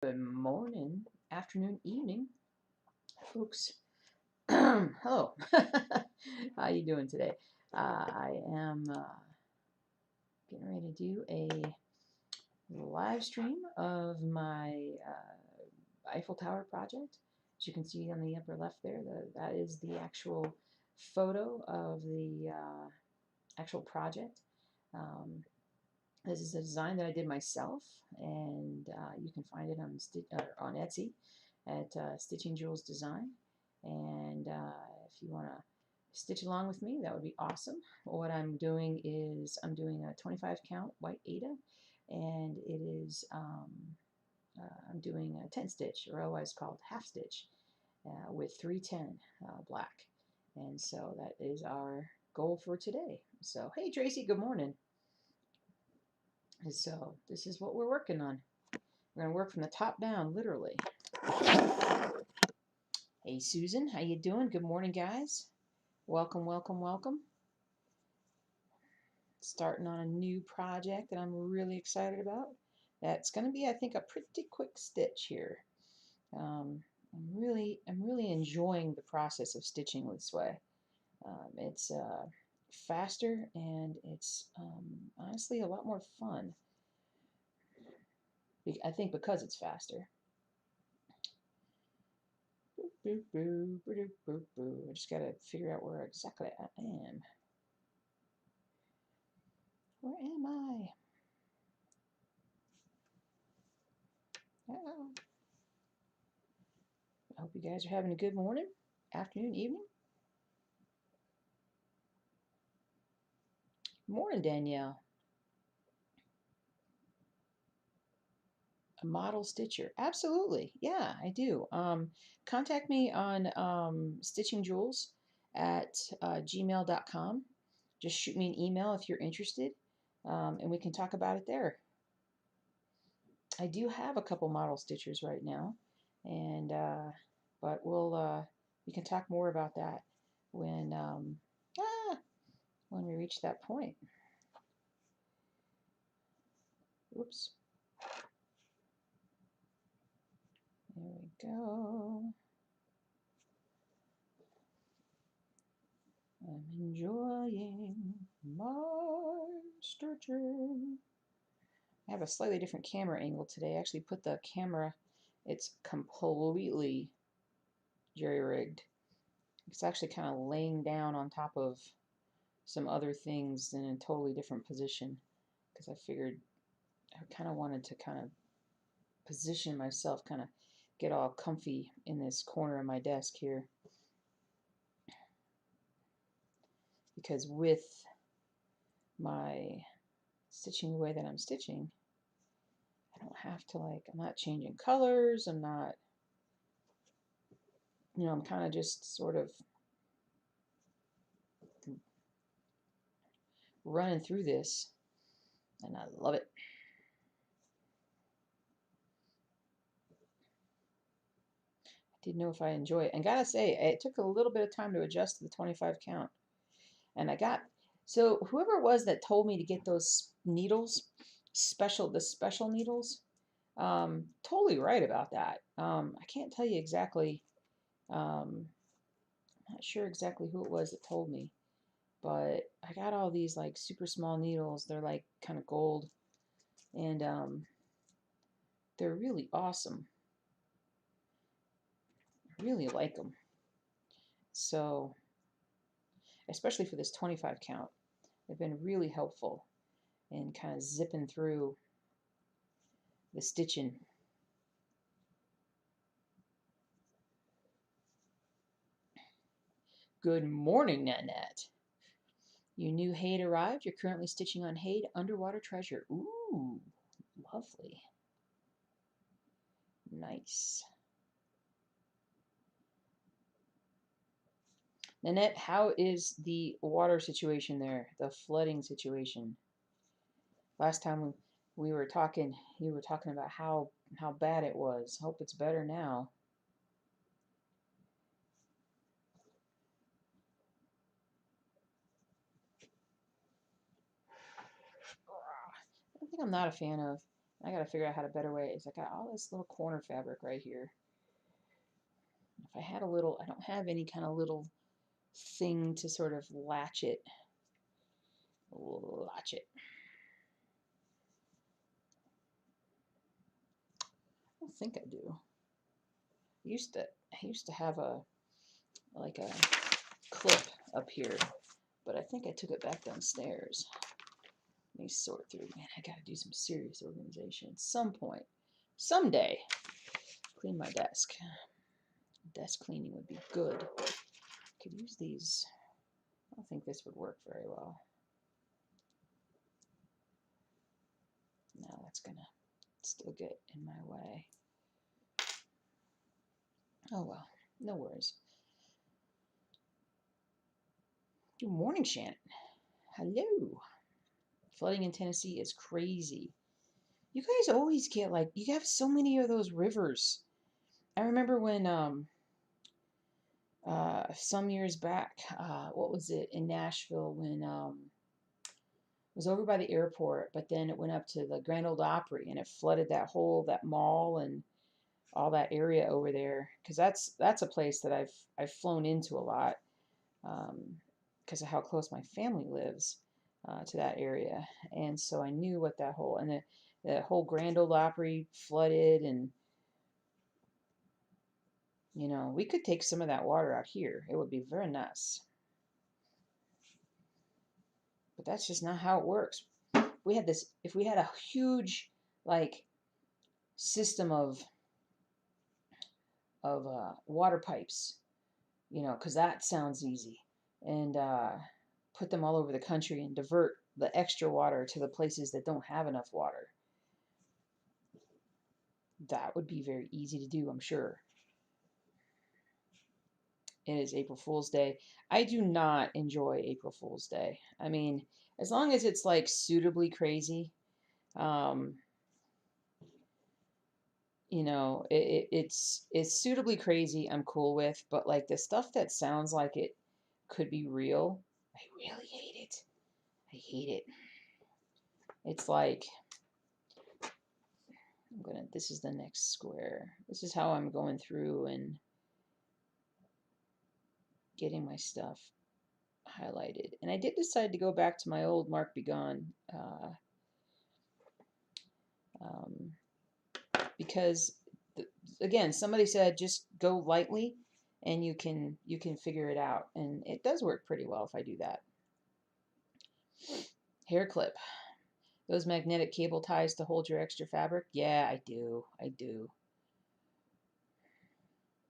Good morning, afternoon, evening, folks. Hello. How you doing today? I am getting ready to do a live stream of my Eiffel Tower project. As you can see on the upper left there, that is the actual photo of the actual project. This is a design that I did myself, and you can find it on Etsy at Stitching Jules Design. And if you want to stitch along with me, that would be awesome. What I'm doing is I'm doing a 25 count white Aida, and it is I'm doing a 10 stitch, or otherwise called half stitch, with 310 black. And so that is our goal for today. So hey Tracy, good morning. And so this is what we're working on. We're going to work from the top down, literally. Hey Susan, how you doing? Good morning, guys. Welcome, welcome, welcome. Starting on a new project that I'm really excited about. That's going to be, I think, a pretty quick stitch here. I'm really enjoying the process of stitching this way. It's faster, and it's honestly a lot more fun. I think because it's faster. I just gotta figure out where exactly I am. Where am I? Oh. I hope you guys are having a good morning, afternoon, evening. Morning, Danielle. A model stitcher. Absolutely. Yeah, I do. Contact me on stitchingjules at gmail.com. Just shoot me an email if you're interested, and we can talk about it there. I do have a couple model stitchers right now, and but we can talk more about that when when we reach that point. Oops. There we go. I'm enjoying my stitching. I have a slightly different camera angle today. I actually put the camera, it's completely jerry-rigged. It's actually kind of laying down on top of some other things in a totally different position, because I figured I kind of wanted to kind of position myself, kind of get all comfy in this corner of my desk here. Because with my stitching the way that I'm stitching, I don't have to, like, I'm not changing colors, I'm not, you know, I'm kind of just sort of running through this, and I love it. I didn't know if I enjoy it, and gotta say, it took a little bit of time to adjust to the 25 count. And I got, so whoever it was that told me to get those needles, the special needles, totally right about that. I can't tell you exactly, I'm not sure exactly who it was that told me, but I got all these like super small needles. They're like kind of gold, and they're really awesome. I really like them. So, especially for this 25 count, they've been really helpful in kind of zipping through the stitching. Good morning, Nanette. Your new Hade arrived. You're currently stitching on Hade Underwater Treasure. Ooh, lovely. Nice. Nanette, how is the water situation there? The flooding situation? Last time we were talking, you were talking about how bad it was. Hope it's better now. I think I'm not a fan of I gotta figure out how to better way is I got all this little corner fabric right here. If I had a little, I don't have any kind of little thing to sort of latch it. Latch it. I don't think I do. I used to have a like a clip up here, but I think I took it back downstairs. Let me sort through. Man, I gotta do some serious organization at some point. Someday. Clean my desk. Desk cleaning would be good. Could use these. I don't think this would work very well. No, that's gonna still get in my way. Oh well, no worries. Good morning, Shannon. Hello. Flooding in Tennessee is crazy. You guys always get like, you have so many of those rivers. I remember when some years back, what was it in Nashville when it was over by the airport, but then it went up to the Grand Ole Opry and it flooded that mall and all that area over there, because that's a place that I've flown into a lot, because of how close my family lives to that area, and so I knew what that whole and the whole Grand Ole Opry flooded, and you know, we could take some of that water out here. It would be very nice. But that's just not how it works. We had this, if we had a huge like system of water pipes, you know, because that sounds easy, and put them all over the country and divert the extra water to the places that don't have enough water. That would be very easy to do, I'm sure. It is April Fool's Day. I do not enjoy April Fool's Day. I mean, as long as it's like suitably crazy, you know, it's suitably crazy, I'm cool with, but like the stuff that sounds like it could be real, I really hate it. I hate it. It's like, this is the next square. This is how I'm going through and getting my stuff highlighted. And I did decide to go back to my old Mark Begone, because again, somebody said just go lightly and you can figure it out, and it does work pretty well if I do that. Hair clip. Those magnetic cable ties to hold your extra fabric? Yeah, I do.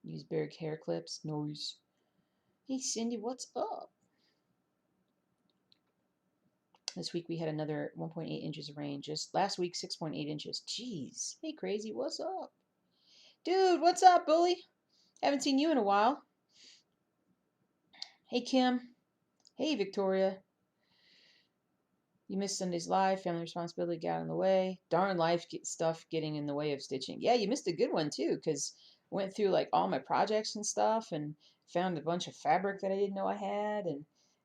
Use bare hair clips. Noise. Hey, Cindy, what's up? This week we had another 1.8 inches of rain. Just last week, 6.8 inches. Jeez. Hey, Crazy, what's up? Dude, what's up, bully? Haven't seen you in a while. Hey, Kim. Hey, Victoria. You missed Sunday's live. Family responsibility got in the way. Darn life stuff getting in the way of stitching. Yeah, you missed a good one, too, because I went through like all my projects and stuff and found a bunch of fabric that I didn't know I had.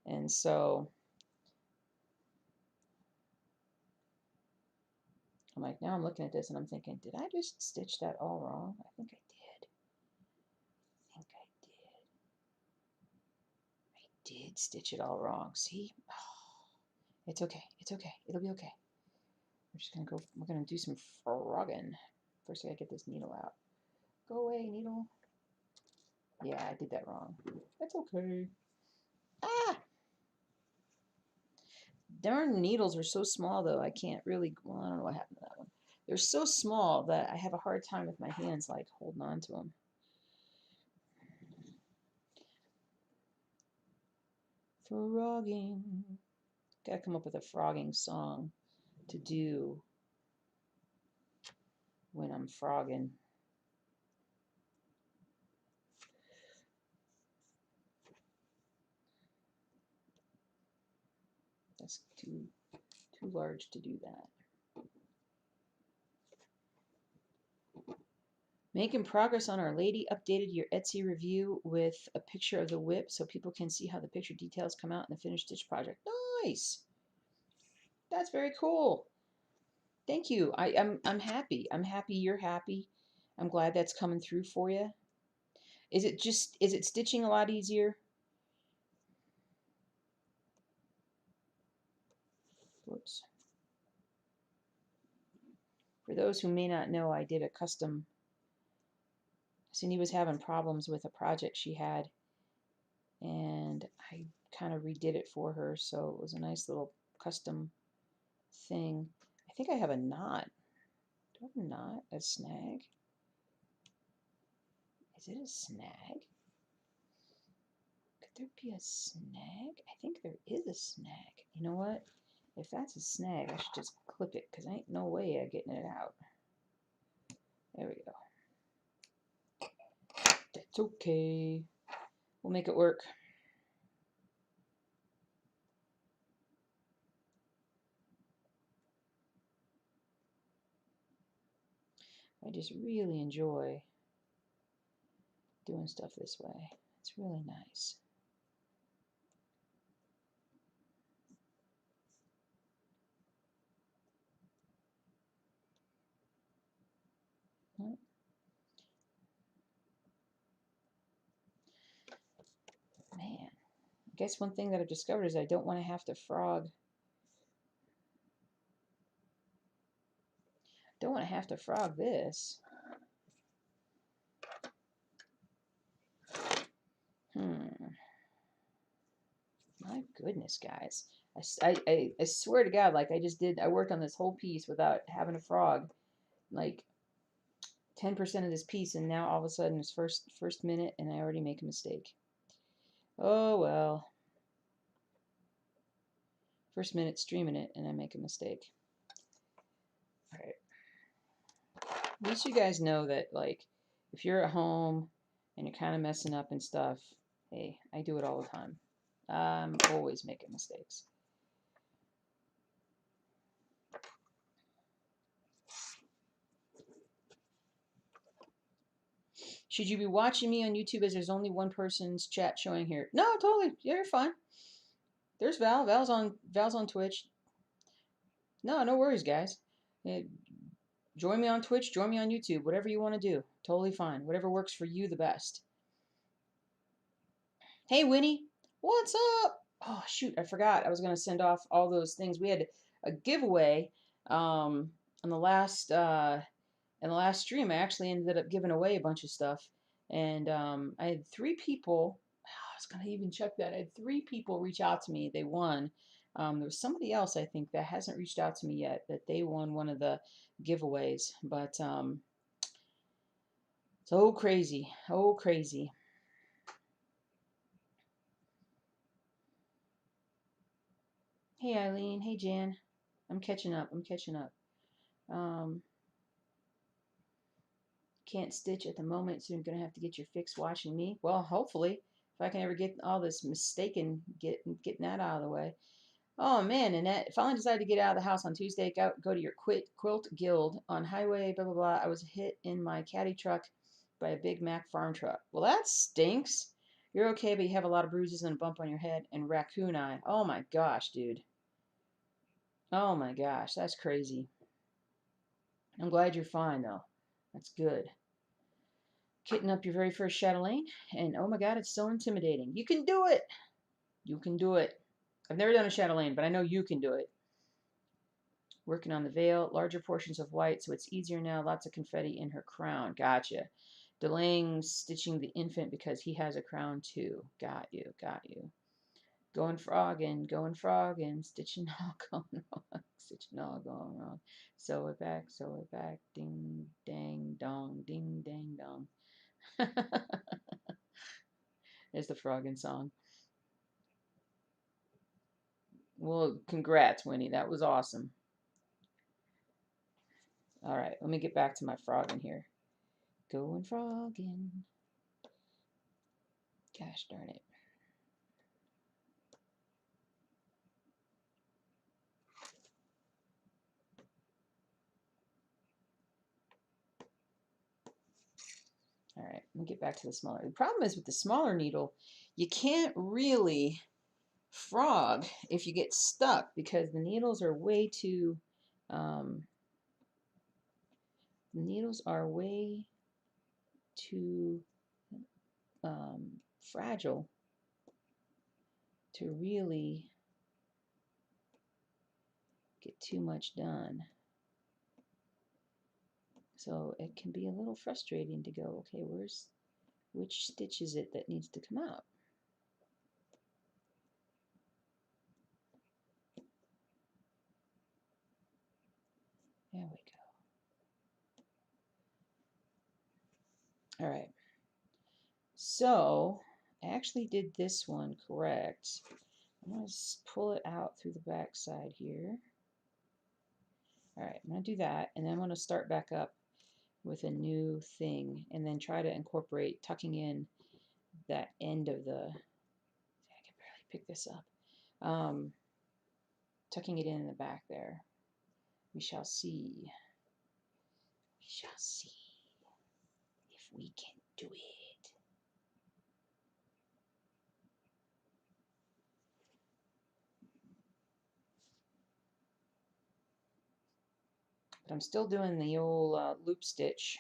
And so I'm like, now I'm looking at this and I'm thinking, did I just stitch that all wrong? I think I did. I did stitch it all wrong. See? Oh, it's okay. It's okay. It'll be okay. We're just going to go, we're going to do some frogging. First, I got to get this needle out. Go away, needle. Yeah, I did that wrong. That's okay. Ah! Darn needles are so small, though, I can't really, well, I don't know what happened to that one. They're so small that I have a hard time with my hands, like, holding on to them. Frogging. Gotta come up with a frogging song to do when I'm frogging. That's too large to do that. Making progress on Our Lady. Updated your Etsy review with a picture of the whip so people can see how the picture details come out in the finished stitch project. Nice! That's very cool. Thank you. I'm happy. I'm happy you're happy. I'm glad that's coming through for you. Is it stitching a lot easier? Whoops. For those who may not know, I did a custom. Cindy was having problems with a project she had, and I kind of redid it for her, so it was a nice little custom thing. I think I have a knot. Do I have a knot? A snag? Is it a snag? Could there be a snag? I think there is a snag. You know what? If that's a snag, I should just clip it, because ain't no way of getting it out. There we go. That's okay. We'll make it work. I just really enjoy doing stuff this way. It's really nice. Man, I guess one thing that I've discovered is I don't want to have to frog. Don't want to have to frog this. My goodness, guys. I swear to God, like I worked on this whole piece without having to frog, like 10% of this piece, and now all of a sudden it's first minute and I already make a mistake. Oh well. First minute streaming it and I make a mistake. Alright. At least you guys know that, like, if you're at home and you're kind of messing up and stuff, hey, I do it all the time. I'm always making mistakes. Should you be watching me on YouTube as there's only one person's chat showing here? No, totally. Yeah, you're fine. There's Val. Val's on Twitch. No, no worries, guys. Join me on Twitch. Join me on YouTube. Whatever you want to do. Totally fine. Whatever works for you the best. Hey, Winnie. What's up? Oh, shoot. I forgot. I was going to send off all those things. We had a giveaway on the last in the last stream. I actually ended up giving away a bunch of stuff. And I had 3 people. I was going to even check that. I had 3 people reach out to me. They won. There was somebody else, I think, that hasn't reached out to me yet, that they won one of the giveaways. But so crazy. Oh, crazy. Hey, Eileen. Hey, Jan. I'm catching up. I'm catching up. Can't stitch at the moment, so you're going to have to get your fix watching me. Well, hopefully, if I can ever get all this mistaken, getting that out of the way. Oh, man, Annette, finally decided to get out of the house on Tuesday. Go to your quilt guild on highway, blah, blah, blah. I was hit in my caddy truck by a Big Mac farm truck. Well, that stinks. You're okay, but you have a lot of bruises and a bump on your head and raccoon eye. Oh, my gosh, dude. Oh, my gosh, that's crazy. I'm glad you're fine, though. That's good. Kitting up your very first chatelaine, and oh my god, it's so intimidating. You can do it! You can do it. I've never done a chatelaine, but I know you can do it. Working on the veil, larger portions of white, so it's easier now. Lots of confetti in her crown. Gotcha. Delaying stitching the infant because he has a crown too. Got you, got you. Going frogging, stitching all going wrong, stitching all going wrong. Sew it back, ding, dang, dong, ding, dang, dong. There's the frogging song. Well, congrats, Winnie. That was awesome. All right, let me get back to my frogging here. Going frogging. Gosh darn it. All right, let me get back to the smaller. The problem is with the smaller needle, you can't really frog if you get stuck because the needles are way too The needles are way too fragile to really get too much done. So it can be a little frustrating to go, okay, which stitch is it that needs to come out? There we go. All right. So I actually did this one correct. I'm going to pull it out through the back side here. All right, I'm going to do that, and then I'm going to start back up with a new thing, and then try to incorporate tucking in that end of the, I can barely pick this up, tucking it in the back there. We shall see. We shall see if we can do it. But I'm still doing the old loop stitch,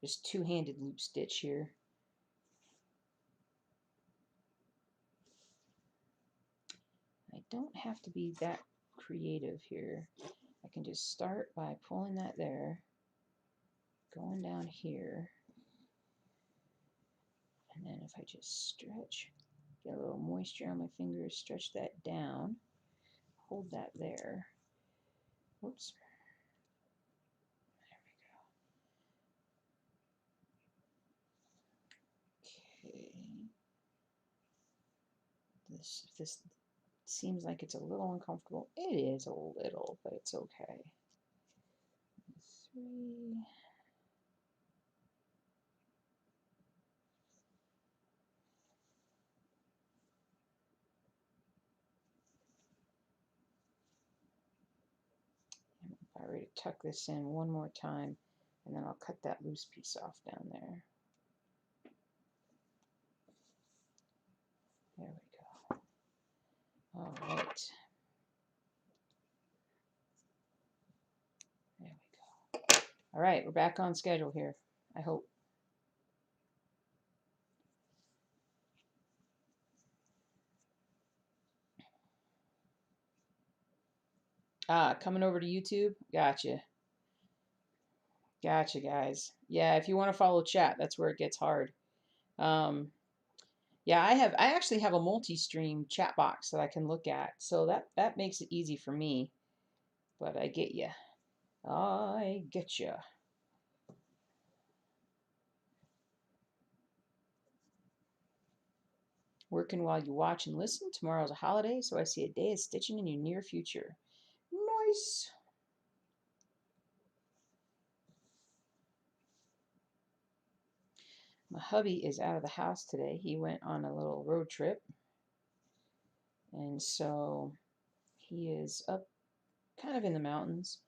just two-handed loop stitch here. I don't have to be that creative here. I can just start by pulling that there, going down here, and then if I just stretch, get a little moisture on my fingers, stretch that down, hold that there. Whoops. There we go. Okay. This seems like it's a little uncomfortable. It is a little, but it's okay. 3. I'm ready to tuck this in one more time, and then I'll cut that loose piece off down there. There we go. All right. There we go. All right, we're back on schedule here, I hope. Coming over to YouTube? Gotcha. Gotcha, guys. Yeah, if you want to follow chat, that's where it gets hard. Yeah, I actually have a multi-stream chat box that I can look at, so that makes it easy for me. But I get you. I get you. Working while you watch and listen. Tomorrow's a holiday, so I see a day of stitching in your near future. Nice. My hubby is out of the house today. He went on a little road trip. And so he is up kind of in the mountains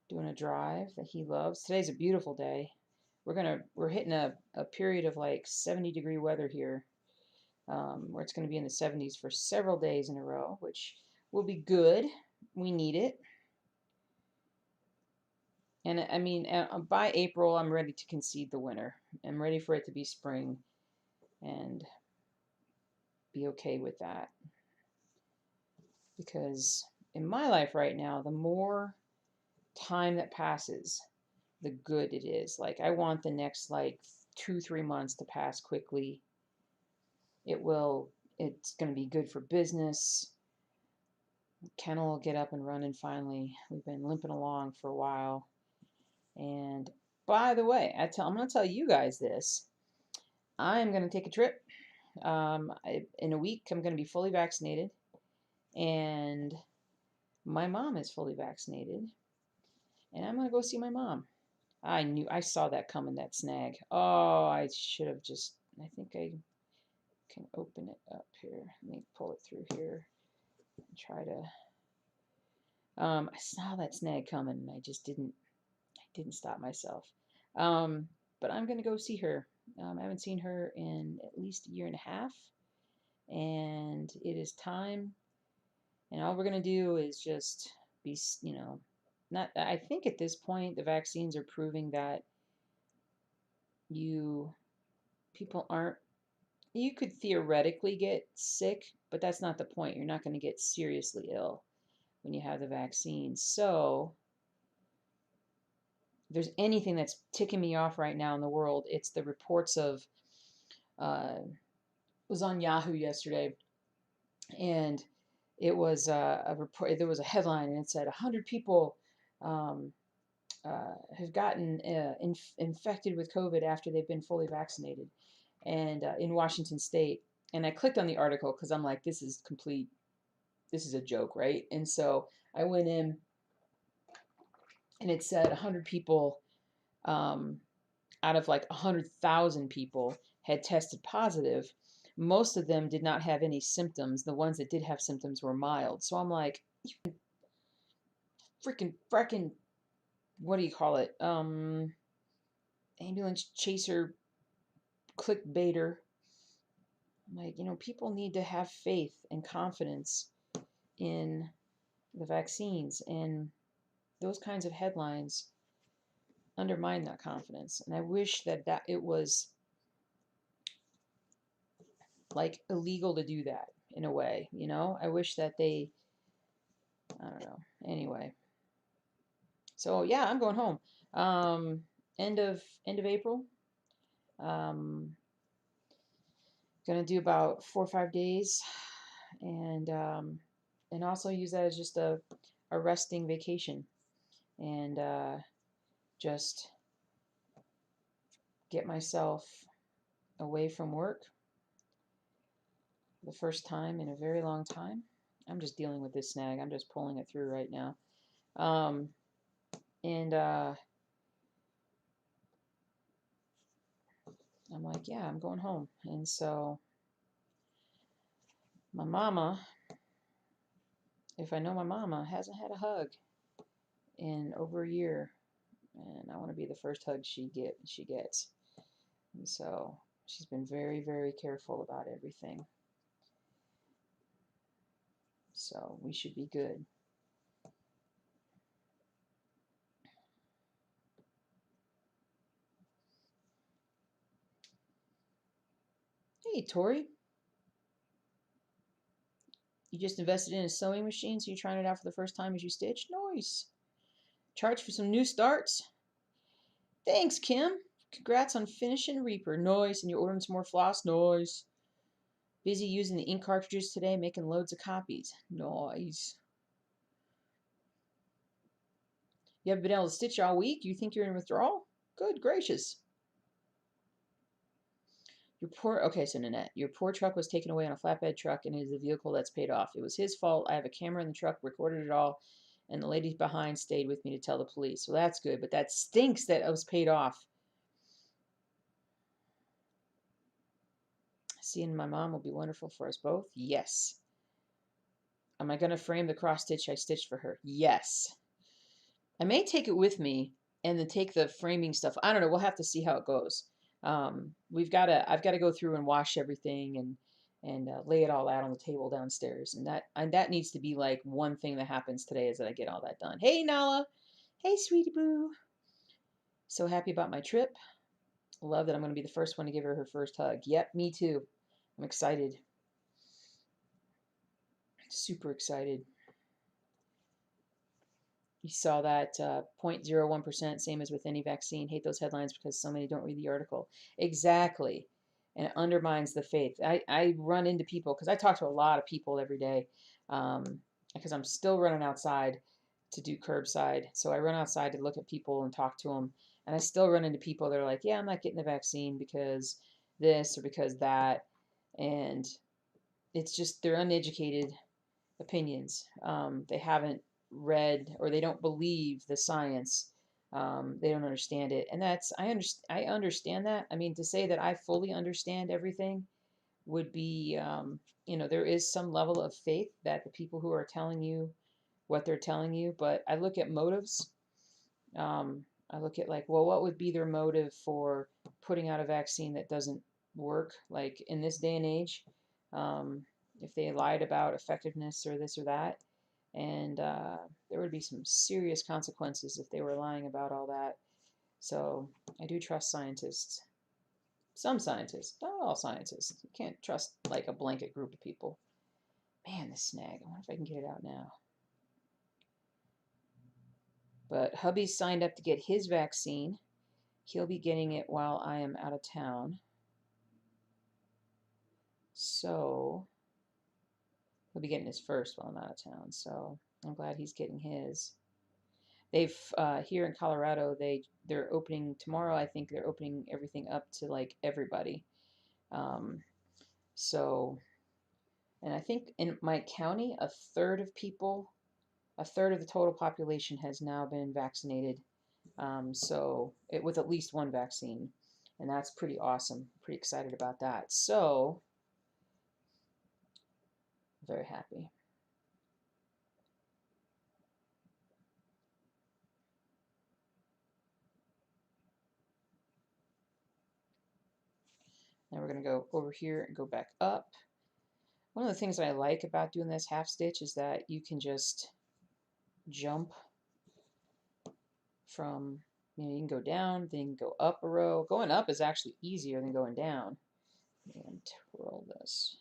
doing a drive that he loves. Today's a beautiful day. We're hitting a period of like 70-degree weather here, where it's going to be in the 70s for several days in a row, which will be good. We need it. And I mean, by April, I'm ready to concede the winter. I'm ready for it to be spring and be okay with that. Because in my life right now, the more time that passes, the good it is. Like, I want the next, like, 2-3 months to pass quickly. It's going to be good for business. Kennel will get up and running finally. We've been limping along for a while. And by the way, I'm going to tell you guys this. I'm going to take a trip. In a week, I'm going to be fully vaccinated. And my mom is fully vaccinated. And I'm going to go see my mom. I saw that coming, that snag. Oh, I should have just, I think I can open it up here. Let me pull it through here and try to, I saw that snag coming and I didn't stop myself. But I'm going to go see her. I haven't seen her in at least a year and a half, and it is time. And all we're going to do is just be, not, I think at this point the vaccines are proving that people aren't, you could theoretically get sick, but that's not the point. You're not going to get seriously ill when you have the vaccine. So if there's anything that's ticking me off right now in the world, it's the reports of, was on Yahoo yesterday, and it was a report. There was a headline, and it said 100 people have gotten infected with COVID after they've been fully vaccinated, and in Washington State. And I clicked on the article because I'm like, this is complete. This is a joke, right? And so I went in, and it said 100 people out of like 100,000 people had tested positive. Most of them did not have any symptoms. The ones that did have symptoms were mild. So I'm like, freaking, what do you call it? Ambulance chaser, clickbaiter. I'm like, people need to have faith and confidence in the vaccines, and those kinds of headlines undermine that confidence. And I wish that it was like illegal to do that in a way, I wish that I don't know. Anyway, so yeah, I'm going home. End of April. Gonna do about 4 or 5 days, and also use that as just a resting vacation, and just get myself away from work the first time in a very long time. I'm just dealing with this snag. I'm just pulling it through right now. And I'm like, yeah, I'm going home. And so my mama, if I know my mama, hasn't had a hug in over a year. And I want to be the first hug she gets. And so she's been very, very careful about everything. So we should be good. Hey, Tori. You just invested in a sewing machine, so you're trying it out for the first time as you stitch? Nice. Charge for some new starts? Thanks, Kim. Congrats on finishing Reaper. Nice. And you're ordering some more floss? Nice. Busy using the ink cartridges today, making loads of copies. Nice. You haven't been able to stitch all week? You think you're in withdrawal? Good gracious. Okay, so Nanette, your poor truck was taken away on a flatbed truck and it is a vehicle that's paid off. It was his fault. I have a camera in the truck, recorded it all, and the lady behind stayed with me to tell the police. So that's good, but that stinks that it was paid off. Seeing my mom will be wonderful for us both. Yes. Am I going to frame the cross stitch I stitched for her? Yes. I may take it with me and then take the framing stuff. I don't know. We'll have to see how it goes. I've got to go through and wash everything and lay it all out on the table downstairs. And that needs to be like one thing that happens today is that I get all that done. Hey, Nala. Hey, sweetie boo. So happy about my trip. Love that I'm going to be the first one to give her first hug. Yep, me too. I'm excited. Super excited. You saw that 0.01%, same as with any vaccine. Hate those headlines because so many don't read the article. Exactly. And it undermines the faith. I run into people, because I talk to a lot of people every day, because I'm still running outside to do curbside. So I run outside to look at people and talk to them. And I still run into people that are like, yeah, I'm not getting the vaccine because this or because that. And it's just, they're uneducated opinions. They haven't read, or they don't believe the science. They don't understand it, and I understand that. I mean, to say that I fully understand everything would be, there is some level of faith that the people who are telling you what they're telling you, but I look at motives. I look at like, well, what would be their motive for putting out a vaccine that doesn't work, like in this day and age? If they lied about effectiveness or this or that. and there would be some serious consequences if they were lying about all that. So I do trust scientists. Some scientists, not all scientists. You can't trust like a blanket group of people. Man, this snag. I wonder if I can get it out now. But hubby's signed up to get his vaccine. He'll be getting it while I am out of town. So he'll be getting his first while I'm out of town. So I'm glad he's getting his. They've here in Colorado, they're opening tomorrow. I think they're opening everything up to like everybody. Um, so, and I think in my county, a third of the total population has now been vaccinated. So with at least one vaccine, and that's pretty awesome. Pretty excited about that. So very happy. Now we're going to go over here and go back up. One of the things that I like about doing this half stitch is that you can just jump from, you can go down, then you can go up a row. Going up is actually easier than going down. And twirl this.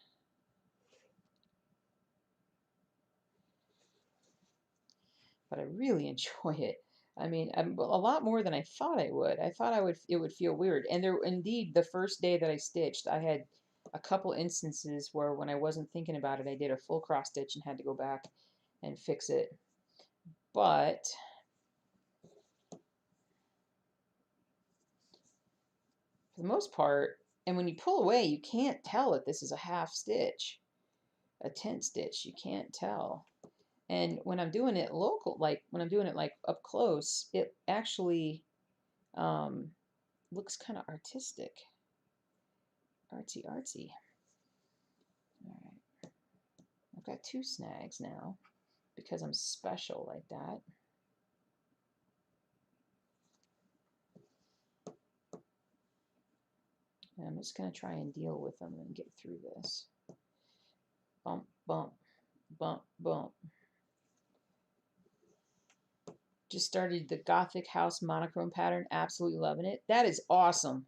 But I really enjoy it. I mean, a lot more than I thought I would. I thought it would feel weird. And there, indeed, the first day that I stitched, I had a couple instances where when I wasn't thinking about it, I did a full cross stitch and had to go back and fix it. But for the most part, and when you pull away, you can't tell that this is a half stitch, a tent stitch. You can't tell. And when I'm doing it local, like when I'm doing it like up close, it actually looks kind of artistic. Artsy, artsy. All right. I've got 2 snags now because I'm special like that. And I'm just going to try and deal with them and get through this. Bump, bump, bump, bump. Just started the Gothic House monochrome pattern. Absolutely loving it. That is awesome.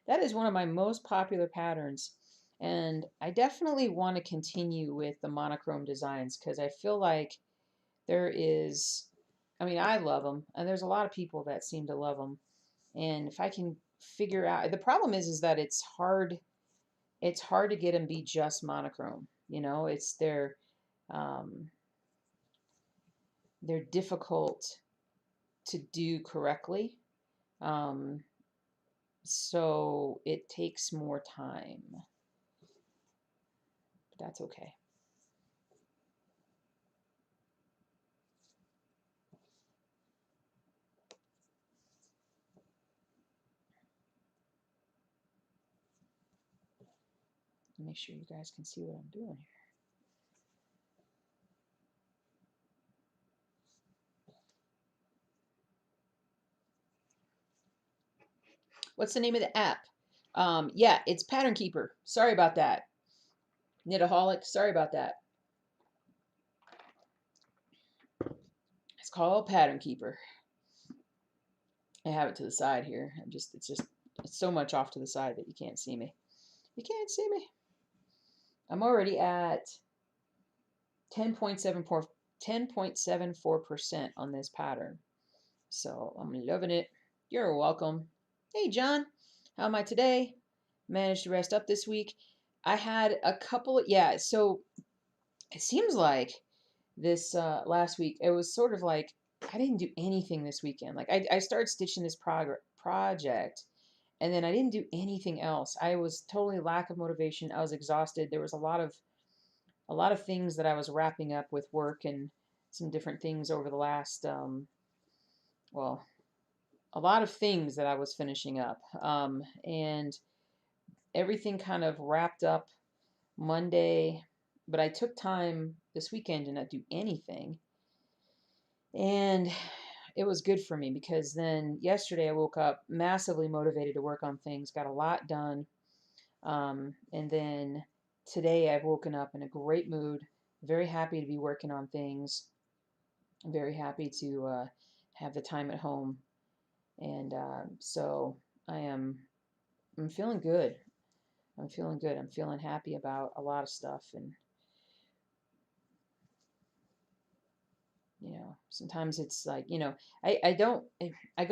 That is one of my most popular patterns. And I definitely want to continue with the monochrome designs because I feel like there is, I mean, I love them. And there's a lot of people that seem to love them. And if I can figure out, the problem is that it's hard to get them be just monochrome. You know, they're difficult to do correctly. So it takes more time. But that's okay. Make sure you guys can see what I'm doing here. What's the name of the app? Yeah, it's Pattern Keeper. Sorry about that. Knitaholic, sorry about that. It's called Pattern Keeper. I have it to the side here. It's so much off to the side that you can't see me. You can't see me. I'm already at 10.74% on this pattern. So I'm loving it. You're welcome. Hey, John. How am I today? Managed to rest up this week. I had a couple, yeah, so it seems like this last week, it was sort of like I didn't do anything this weekend. Like I started stitching this project and then I didn't do anything else. I was totally lack of motivation. I was exhausted. There was a lot of things that I was wrapping up with work and some different things over the last well, a lot of things that I was finishing up. And everything kind of wrapped up Monday, but I took time this weekend to not do anything. And it was good for me because then yesterday I woke up massively motivated to work on things, got a lot done. And then today I've woken up in a great mood, very happy to be working on things. I'm very happy to have the time at home, and so I am. I'm feeling good. I'm feeling good. I'm feeling happy about a lot of stuff, and sometimes it's like, I don't, I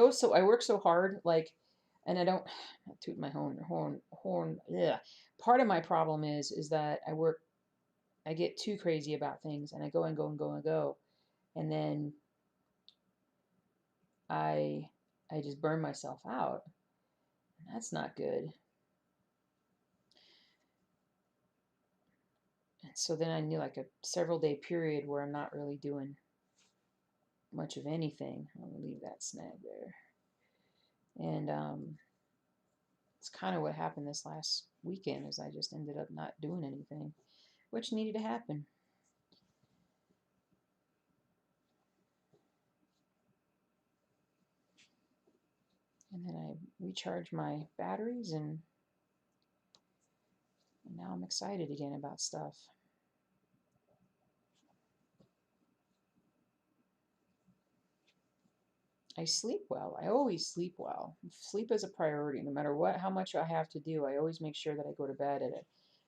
work so hard, like, and I don't, not toot my horn, yeah. Part of my problem is that I get too crazy about things, and I go and go and go and go, and then I, I just burn myself out. That's not good. And so then I need like a several day period where I'm not really doing much of anything. I'm gonna leave that snag there. And it's kind of what happened this last weekend is I just ended up not doing anything, which needed to happen. And then I recharged my batteries, and now I'm excited again about stuff. I sleep well. I always sleep well. Sleep is a priority. No matter how much I have to do, I always make sure that I go to bed at a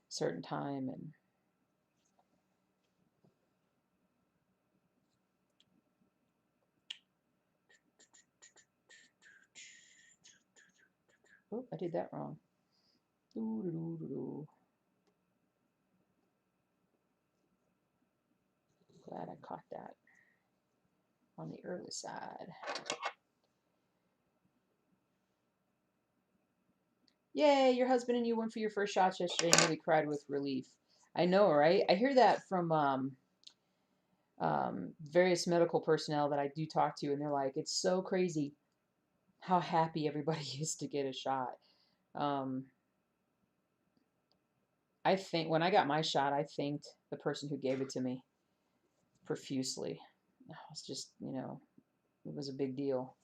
certain time. And oh, I did that wrong. Glad I caught that on the early side. Yay, your husband and you went for your first shots yesterday and really cried with relief. I know, right? I hear that from various medical personnel that I do talk to, and they're like, it's so crazy how happy everybody is to get a shot. Um, I think when I got my shot, I thanked the person who gave it to me profusely. It's just, it was a big deal.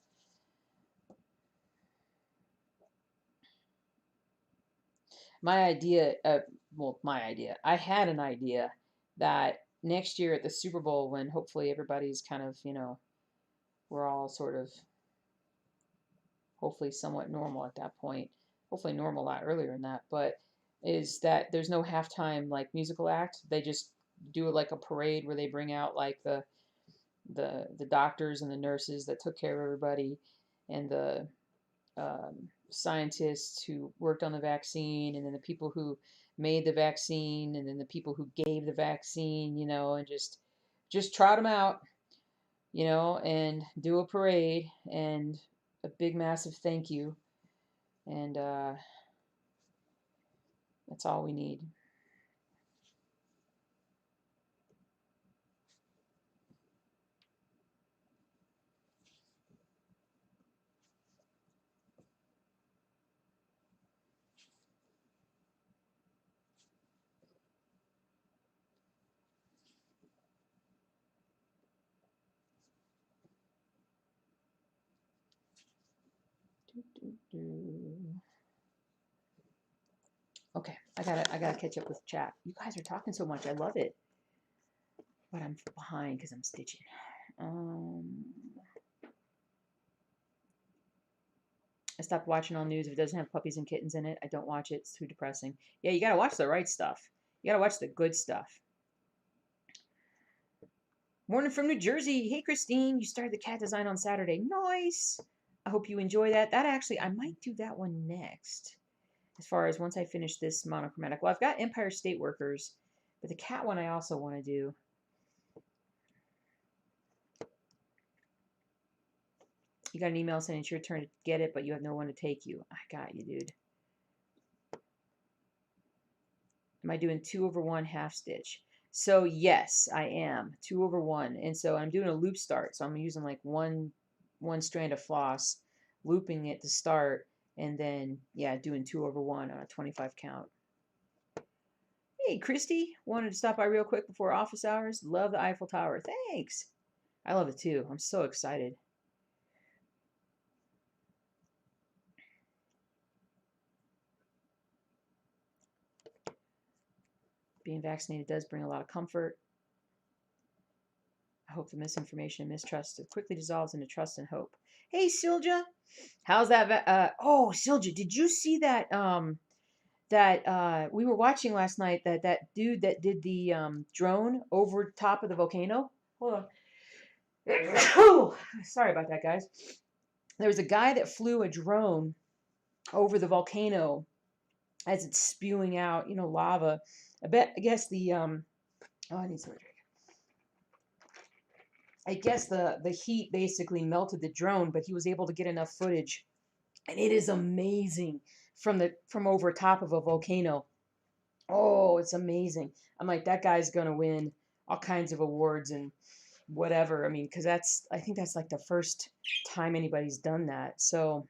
My idea, I had an idea that next year at the Super Bowl, when hopefully everybody's kind of, we're all sort of hopefully somewhat normal at that point, hopefully normal a lot earlier than that, but is that there's no halftime like musical act. They just do like a parade where they bring out like the doctors and the nurses that took care of everybody, and the scientists who worked on the vaccine, and then the people who made the vaccine, and then the people who gave the vaccine, and just trot them out, and do a parade and a big massive thank you, and that's all we need. Okay, I gotta catch up with chat. You guys are talking so much. I love it, but I'm behind because I'm stitching. I stopped watching all news if it doesn't have puppies and kittens in it. I don't watch it. It's too depressing. Yeah, you gotta watch the right stuff. You gotta watch the good stuff. Morning from New Jersey. Hey, Christine. You started the cat design on Saturday. Nice. I hope you enjoy that. That actually, I might do that one next. As far as once I finish this monochromatic. Well, I've got Empire State Workers, but the cat one I also want to do. You got an email saying it's your turn to get it, but you have no one to take you. I got you, dude. Am I doing 2/1 half stitch? So yes, I am 2/1, and so I'm doing a loop start. So I'm using like one strand of floss, looping it to start, and then yeah, doing 2/1 on a 25 count. Hey, Christy, wanted to stop by real quick before office hours. Love the Eiffel Tower. Thanks. I love it too. I'm so excited. Being vaccinated does bring a lot of comfort. hope the misinformation and mistrust quickly dissolves into trust and hope. Hey, Silja, how's that? Oh, Silja, did you see that? We were watching last night. That dude that did the drone over top of the volcano. Hold on. Oh, sorry about that, guys. There was a guy that flew a drone over the volcano as it's spewing out, lava. I guess the oh, I need some drink. I guess the heat basically melted the drone, but he was able to get enough footage, and it is amazing from over top of a volcano. Oh, it's amazing. I'm like, that guy's gonna win all kinds of awards and whatever. I mean, because I think that's like the first time anybody's done that. So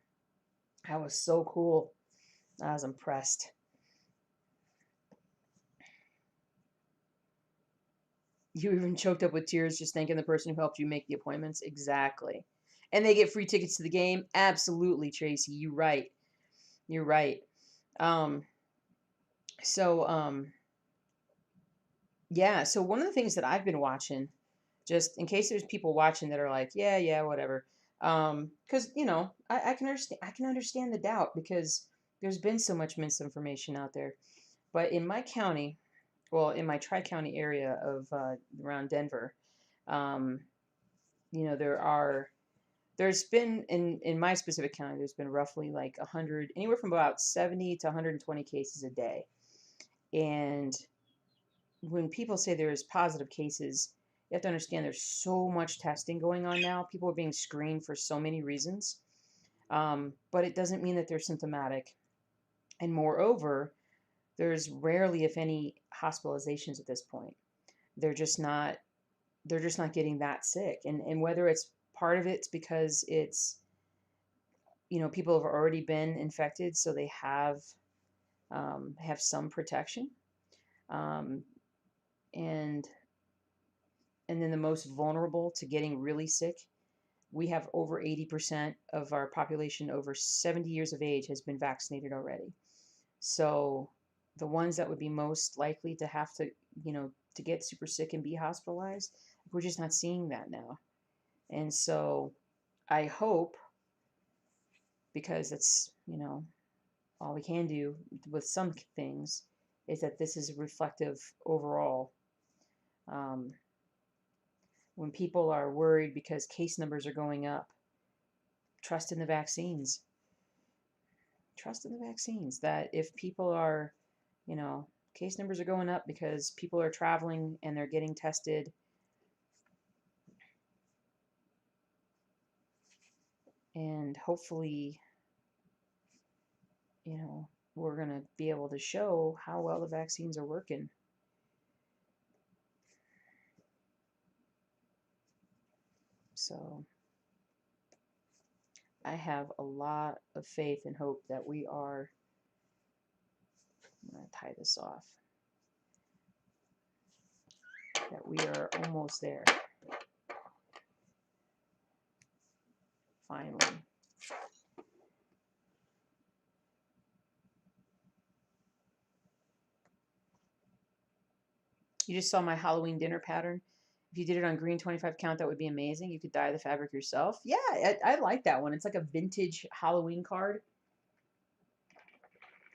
that was so cool. I was impressed. You even choked up with tears just thanking the person who helped you make the appointments. Exactly. And they get free tickets to the game. Absolutely, Tracy. You're right. You're right. Um, so yeah. So one of the things that I've been watching, just in case there's people watching that are like, yeah, whatever. Because I can understand. I can understand the doubt because there's been so much misinformation out there. But in my county, well, in my tri-county area of around Denver, um, there's been in my specific county, there's been roughly like 100, anywhere from about 70 to 120 cases a day. And when people say there's positive cases, you have to understand there's so much testing going on now. People are being screened for so many reasons. But it doesn't mean that they're symptomatic. And moreover, there's rarely, if any, hospitalizations at this point. They're just not getting that sick. And whether it's part of it's because it's, people have already been infected, so they have some protection. Um, and and then the most vulnerable to getting really sick, we have over 80% of our population over 70 years of age has been vaccinated already. So the ones that would be most likely to have to, to get super sick and be hospitalized, we're just not seeing that now. And so I hope, because it's, all we can do with some things, is that this is reflective overall. When people are worried because case numbers are going up, trust in the vaccines. Trust in the vaccines. That if people are, case numbers are going up because people are traveling and they're getting tested, and hopefully, we're going to be able to show how well the vaccines are working. So I have a lot of faith and hope that we are. I'm going to tie this off. That we are almost there. Finally. You just saw my Halloween dinner pattern. If you did it on green 25 count, that would be amazing. You could dye the fabric yourself. Yeah, I like that one. It's like a vintage Halloween card.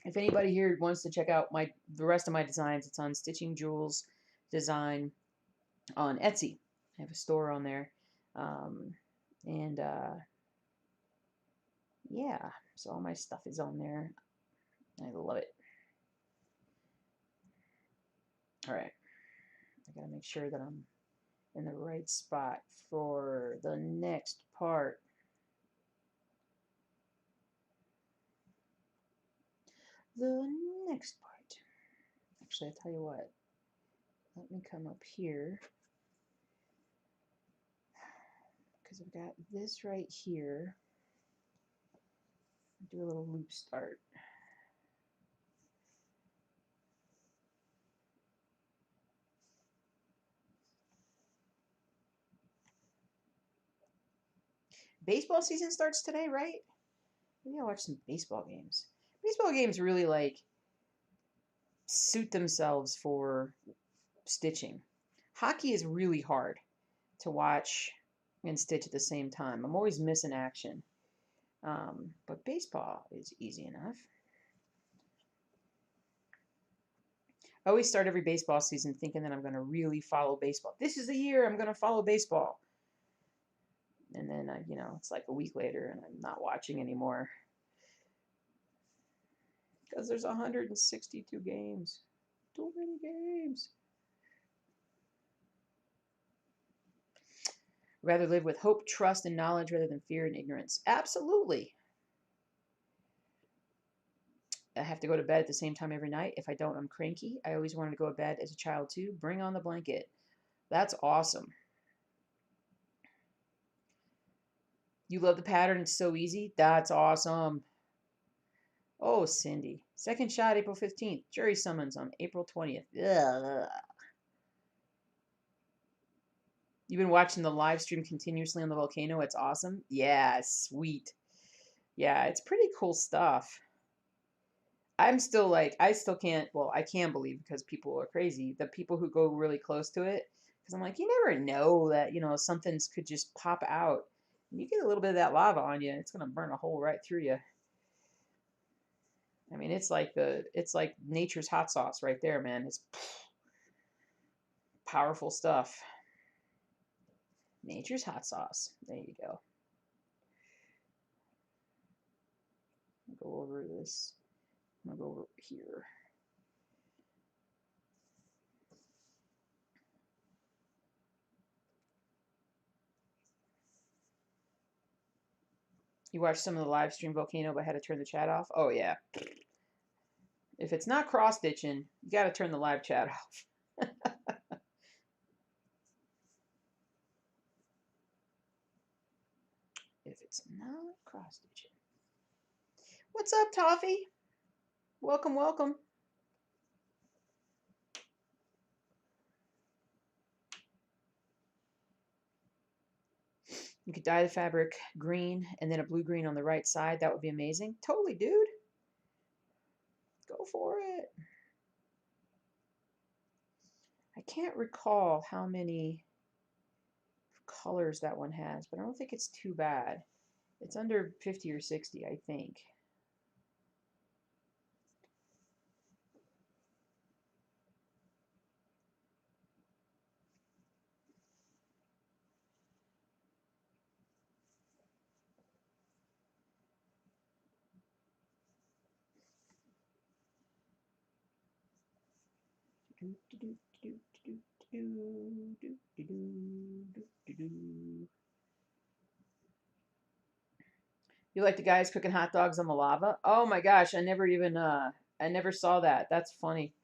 If anybody here wants to check out the rest of my designs, it's on Stitching Jules Design on Etsy. I have a store on there. Yeah, so all my stuff is on there. I love it. All right. I gotta make sure that I'm in the right spot for the next part. The next part. Actually, I'll tell you what. Let me come up here. Because I've got this right here. Do a little loop start. Baseball season starts today, right? Maybe I'll watch some baseball games. Baseball games really suit themselves for stitching. Hockey is really hard. to watch and stitch at the same time. I'm always missing action. But baseball is easy enough. I always start every baseball season thinking that I'm going to really follow baseball. This is the year I'm going to follow baseball. And then, you know, it's like a week later and I'm not watching anymore. Because there's 162 games. Too many games. Rather live with hope, trust, and knowledge rather than fear and ignorance. Absolutely. I have to go to bed at the same time every night. If I don't, I'm cranky. I always wanted to go to bed as a child too. Bring on the blanket. That's awesome. You love the pattern. It's so easy. That's awesome. Oh, Cindy. Second shot, April 15th. Jury summons on April 20th. Ugh. You've been watching the live stream continuously on the Volcano. It's awesome. Yeah, sweet. Yeah, it's pretty cool stuff. I'm still like, I still can't, well, I can believe because people are crazy, the people who go really close to it. Because I'm like, you never know that, you know, something could just pop out. You get a little bit of that lava on you, it's going to burn a hole right through you. I mean, it's like nature's hot sauce right there, man. It's powerful stuff. Nature's hot sauce. There you go. Go over this. I'm going to go over here. You watched some of the live stream Volcano but had to turn the chat off? Oh, yeah. If it's not cross-stitching, you got to turn the live chat off. If it's not cross-stitching. What's up, Toffee? Welcome, welcome. You could dye the fabric green and then a blue-green on the right side. That would be amazing. Totally, dude. Go for it. I can't recall how many colors that one has, but I don't think it's too bad. It's under 50 or 60, I think. You like the guys cooking hot dogs on the lava? Oh my gosh, I never saw that. That's funny.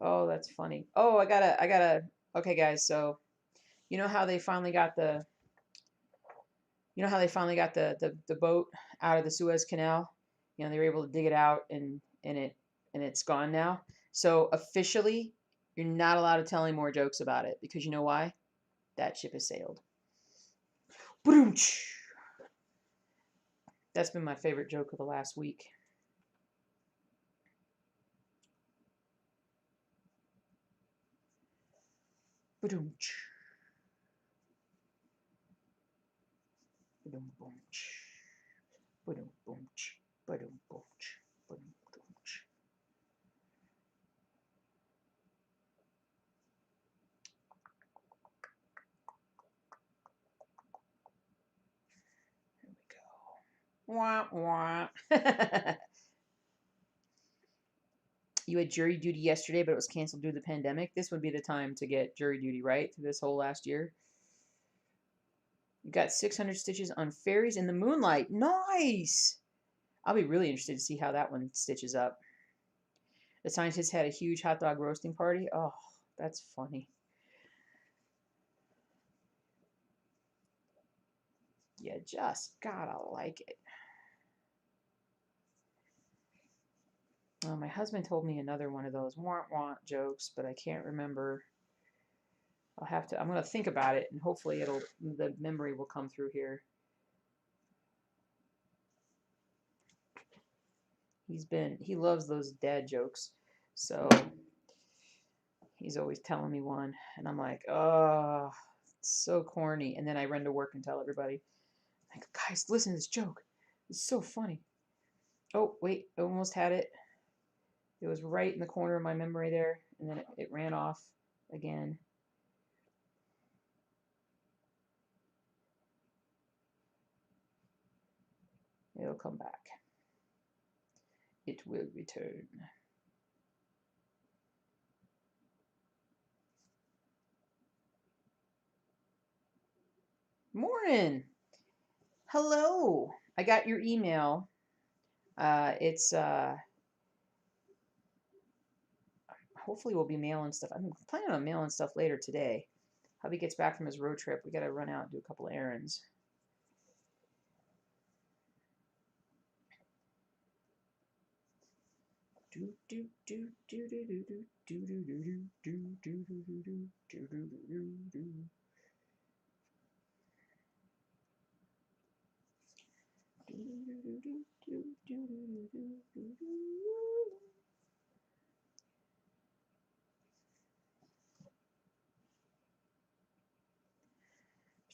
Oh, that's funny. Oh, okay guys, so you know how they finally got the the boat out of the Suez Canal? You know, they were able to dig it out and it's gone now. So officially, you're not allowed to tell any more jokes about it because you know why? That ship has sailed. That's been my favorite joke of the last week. Wah, wah. You had jury duty yesterday, but it was canceled due to the pandemic. This would be the time to get jury duty, right? Through this whole last year. You got 600 stitches on fairies in the moonlight. Nice! I'll be really interested to see how that one stitches up. The scientists had a huge hot dog roasting party. Oh, that's funny. You just gotta like it. My husband told me another one of those want jokes, but I can't remember. I'm gonna think about it, and hopefully the memory will come through here. He loves those dad jokes, so he's always telling me one, and I'm like, oh, It's so corny. And then I run to work and tell everybody, like, guys, listen to this joke. It's so funny. Oh, wait, I almost had it. It was right in the corner of my memory there, and then it ran off again. It'll come back. It will return. Morning. Hello. I got your email. It's hopefully we'll be mailing stuff. I'm planning on mailing stuff later today. Hubby gets back from his road trip. We got to run out and do a couple of errands.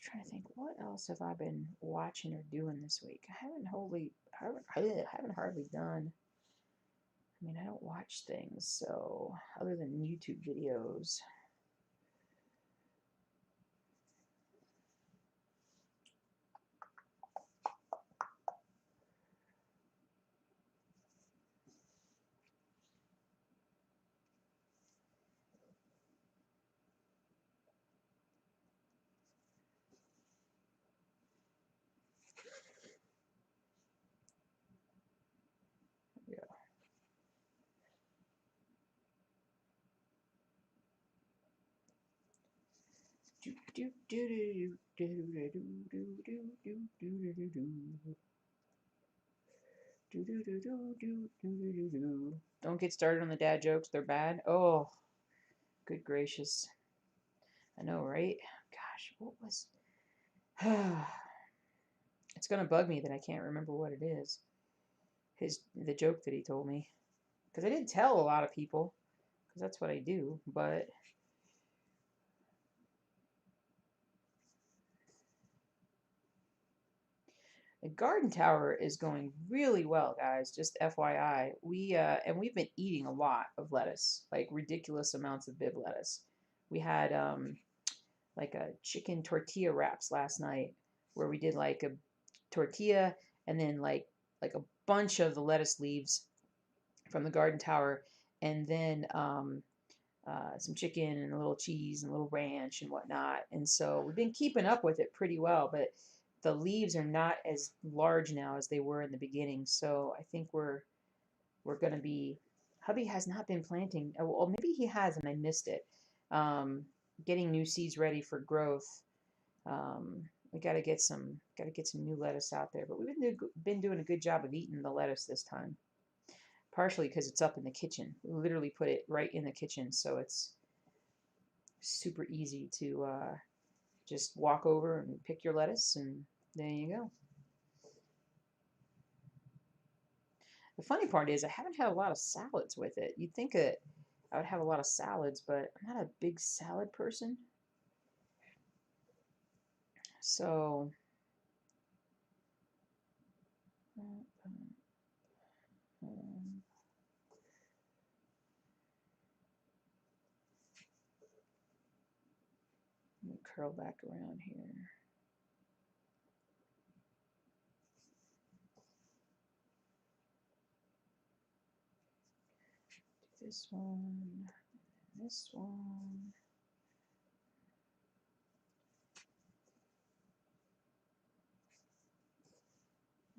Trying to think, what else have I been watching or doing this week? I haven't hardly done. I mean, I don't watch things, so other than YouTube videos. Don't get started on the dad jokes. They're bad. Oh, good gracious. I know, right? Gosh, what was... It's going to bug me that I can't remember what it is. The joke that he told me. Because I did tell a lot of people. Because that's what I do. But... The garden tower is going really well, guys. Just FYI, we've been eating a lot of lettuce, like ridiculous amounts of bib lettuce. We had like a chicken tortilla wraps last night, where we did like a tortilla and then like a bunch of the lettuce leaves from the garden tower, and then some chicken and a little cheese and a little ranch and whatnot. And so we've been keeping up with it pretty well, but the leaves are not as large now as they were in the beginning. So I think we're going to be... Hubby has not been planting. Well, maybe he has and I missed it. Getting new seeds ready for growth. We got to get some new lettuce out there. But we've been doing a good job of eating the lettuce this time. Partially because it's up in the kitchen. We literally put it right in the kitchen, so it's super easy to just walk over and pick your lettuce, and there you go. The funny part is I haven't had a lot of salads with it. You'd think that I would have a lot of salads, but I'm not a big salad person. So... Let me curl back around here. This one, this one.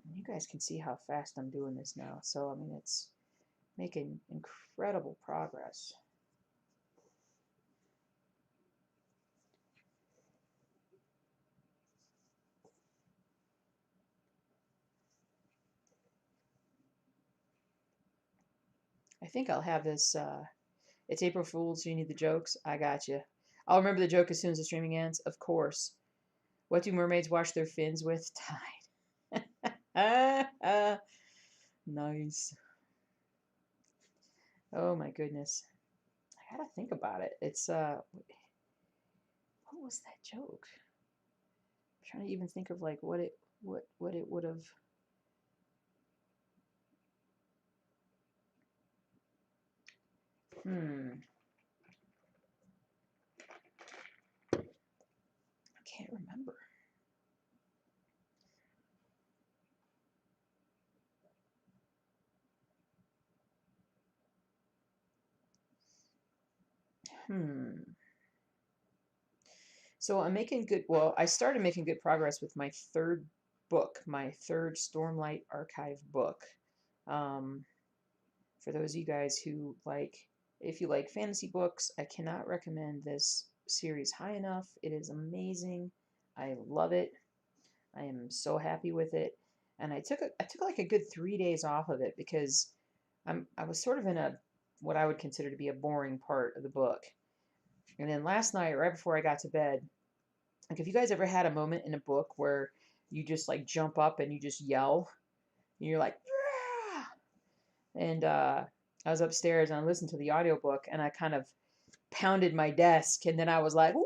And you guys can see how fast I'm doing this now. So, I mean, it's making incredible progress. I think I'll have this, it's April Fool's, so you need the jokes. I got you. I'll remember the joke as soon as the streaming ends, of course. What do mermaids wash their fins with? Tide. Nice. Oh my goodness. I gotta think about it. It's, what was that joke? I'm trying to even think of like what it would have. I can't remember. So I'm making good, well, I started making good progress with my third book, my third Stormlight Archive book. For those of you guys who like, if you like fantasy books, I cannot recommend this series high enough. It is amazing. I love it. I am so happy with it. And I took like a good 3 days off of it because I was sort of in a what I would consider to be a boring part of the book. And then last night, right before I got to bed, like if you guys ever had a moment in a book where you just like jump up and you just yell, and you're like, "Yeah!" And I was upstairs and I listened to the audiobook and I kind of pounded my desk and then I was like, "Wah!"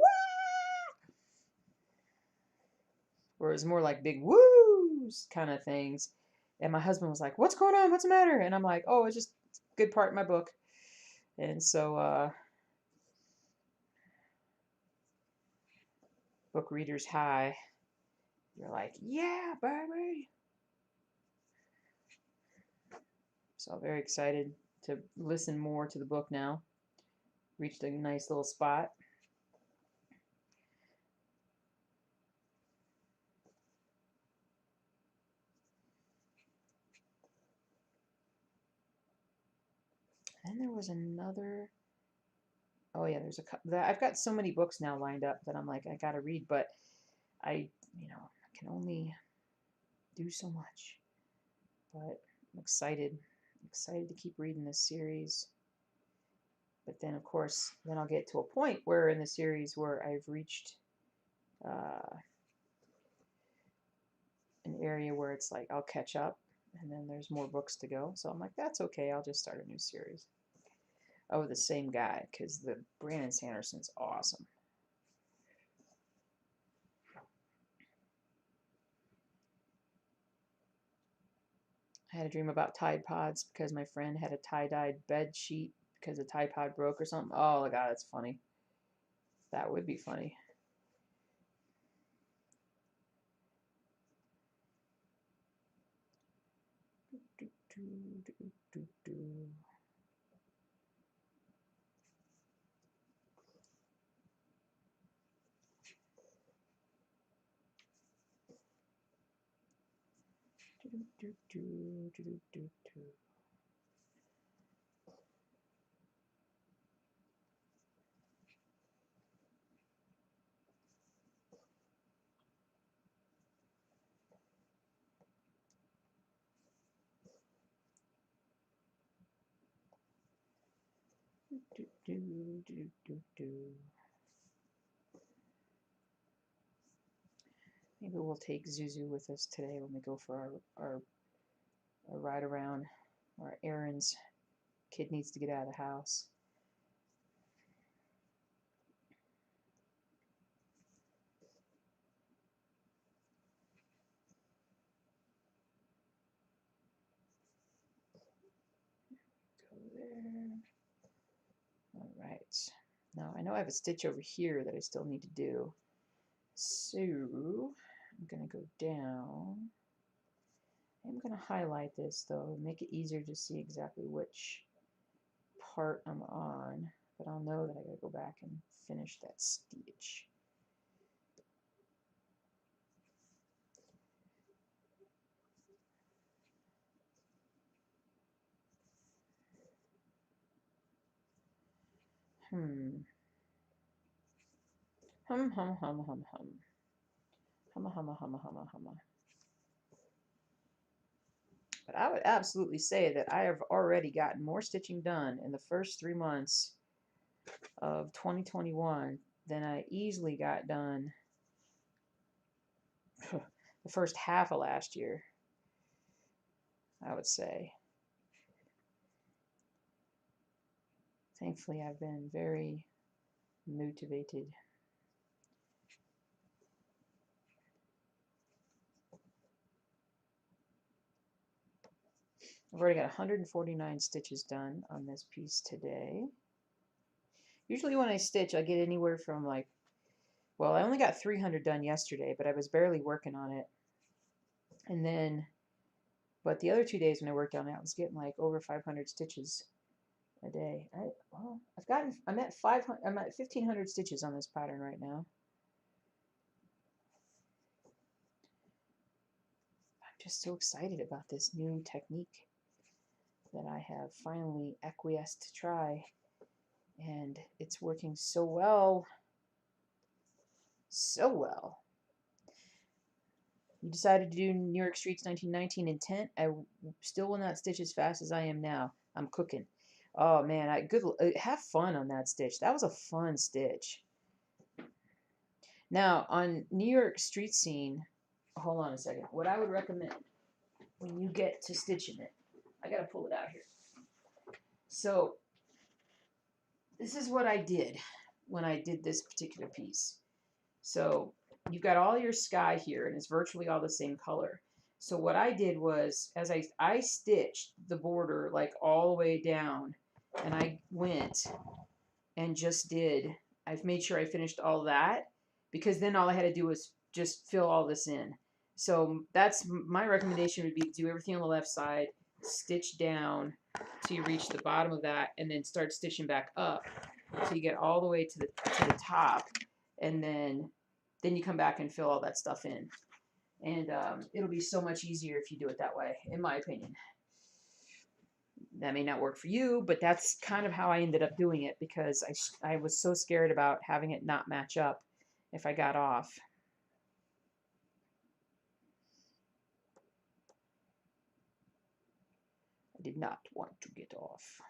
Or it was more like big woos kind of things. And my husband was like, "What's going on? What's the matter?" And I'm like, "Oh, it's just a good part in my book." And so book readers high. You're like, "Yeah, baby." So I'm very excited to listen more to the book now. Reached a nice little spot. And there was another. Oh yeah, there's a couple. I've got so many books now lined up that I'm like I gotta read, but I can only do so much. But I'm excited to keep reading this series. But then of course, then I'll get to a point where in the series where I've reached an area where it's like I'll catch up, and then there's more books to go. So I'm like, that's okay. I'll just start a new series. Oh, the same guy, because the Brandon Sanderson's awesome. I had a dream about Tide Pods because my friend had a tie-dyed bed sheet because the Tide Pod broke or something. Oh my god, that's funny. That would be funny. Maybe we'll take Zuzu with us today when we go for our ride around, our errands. Kid needs to get out of the house. Go there. All right. Now I know I have a stitch over here that I still need to do. So I'm going to go down. I'm going to highlight this though, make it easier to see exactly which part I'm on, but I'll know that I got to go back and finish that stitch. Hum hum hum hum hum. Humma humma humma humma humma. But I would absolutely say that I have already gotten more stitching done in the first 3 months of 2021 than I easily got done the first half of last year, I would say. Thankfully, I've been very motivated. I've already got 149 stitches done on this piece today. Usually when I stitch, I get anywhere from like, well, I only got 300 done yesterday, but I was barely working on it. And then, but the other 2 days when I worked on it, I was getting like over 500 stitches a day. I'm at 500, I'm at 1,500 stitches on this pattern right now. I'm just so excited about this new technique that I have finally acquiesced to try, and it's working so well. So well. You decided to do New York Streets 1919 intent. I still will not stitch as fast as I am now. I'm cooking. Oh man, have fun on that stitch. That was a fun stitch. Now on New York Street Scene, hold on a second. What I would recommend when you get to stitching it, I gotta pull it out here. So this is what I did when I did this particular piece. So you've got all your sky here, and it's virtually all the same color. So what I did was, as I stitched the border like all the way down, and I went and just did, I've made sure I finished all that, because then all I had to do was just fill all this in. So that's my recommendation, would be to do everything on the left side, stitch down till you reach the bottom of that, and then start stitching back up till you get all the way to the top, and then you come back and fill all that stuff in. And it'll be so much easier if you do it that way, in my opinion. That may not work for you, but that's kind of how I ended up doing it, because I was so scared about having it not match up if I got off. I did not want to get off.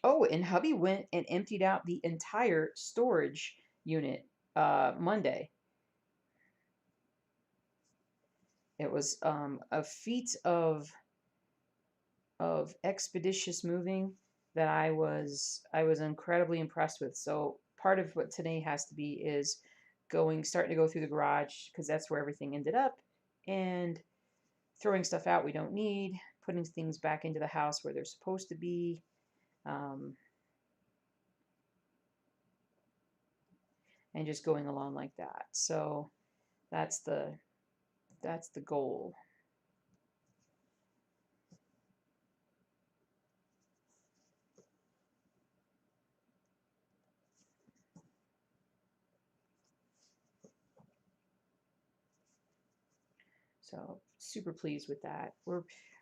Oh, and hubby went and emptied out the entire storage unit Monday. It was a feat of expeditious moving that I was incredibly impressed with. So part of what today has to be is starting to go through the garage, because that's where everything ended up, and throwing stuff out we don't need, putting things back into the house where they're supposed to be. And just going along like that. So that's the goal. So super pleased with that.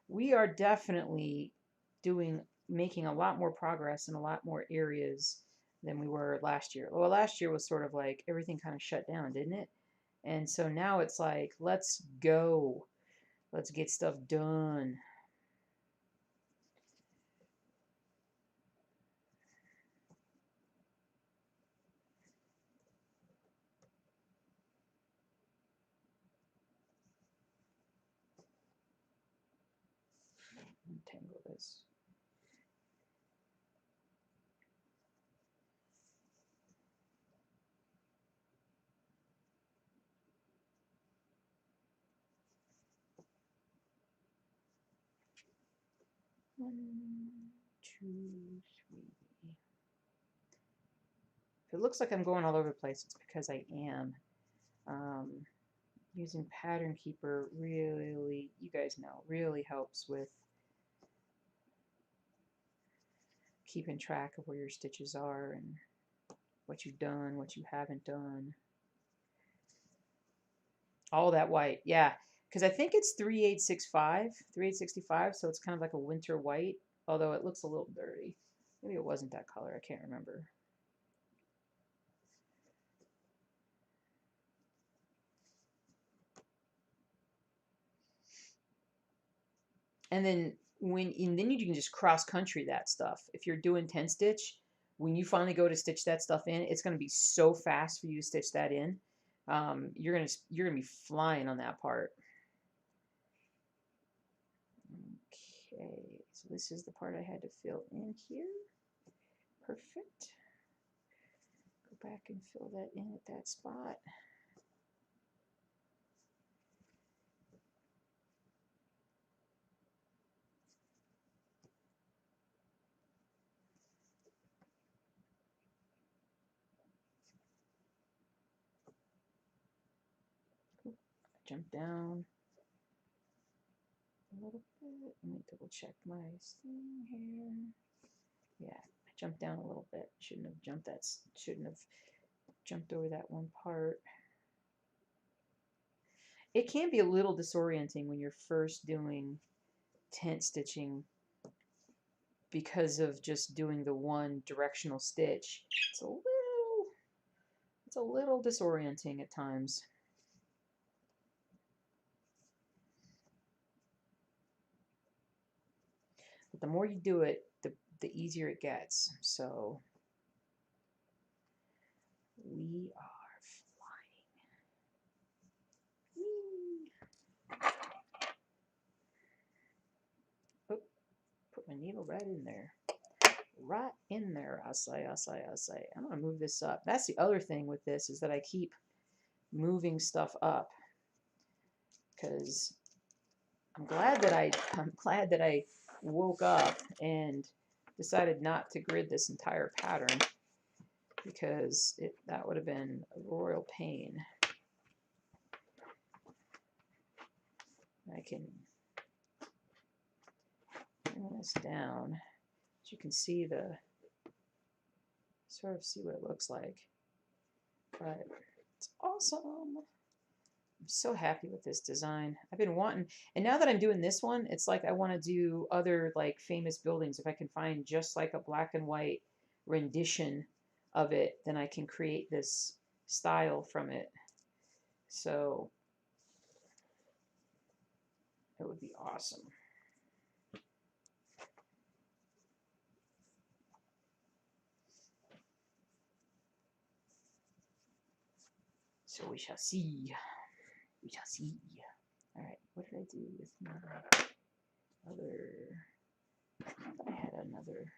We are definitely making a lot more progress in a lot more areas than we were last year. Well, last year was sort of like everything kind of shut down, didn't it? And so now it's like, let's go. Let's get stuff done. Untangle this. One, two, three. If it looks like I'm going all over the place, it's because I am. Using Pattern Keeper really, you guys know, really helps with keeping track of where your stitches are and what you've done, what you haven't done. All that white, yeah, because I think it's 3865, so it's kind of like a winter white, although it looks a little dirty. Maybe it wasn't that color, I can't remember. And then you can just cross country that stuff. If you're doing 10 stitch, when you finally go to stitch that stuff in, it's going to be so fast for you to stitch that in. You're gonna be flying on that part. Okay, so this is the part I had to fill in here. Perfect. Go back and fill that in at that spot. jump down a little bit. Let me double check my thing here. Yeah, I jumped down a little bit. Shouldn't have jumped that. Shouldn't have jumped over that one part. It can be a little disorienting when you're first doing tent stitching because of just doing the one directional stitch. It's a little disorienting at times. But the more you do it, the easier it gets. So we are flying. Whee! Oh, put my needle right in there. Right in there, I say. I'm going to move this up. That's the other thing with this, is that I keep moving stuff up, because I'm glad that I woke up and decided not to grid this entire pattern, because that would have been a royal pain. I can bring this down, so you can see sort of see what it looks like. But it's awesome. I'm so happy with this design. I've been wanting, and now that I'm doing this one, it's like I want to do other like famous buildings. If I can find just like a black and white rendition of it, then I can create this style from it. So it would be awesome. So we shall see. We shall see. All right, what did I do with my other? I had another.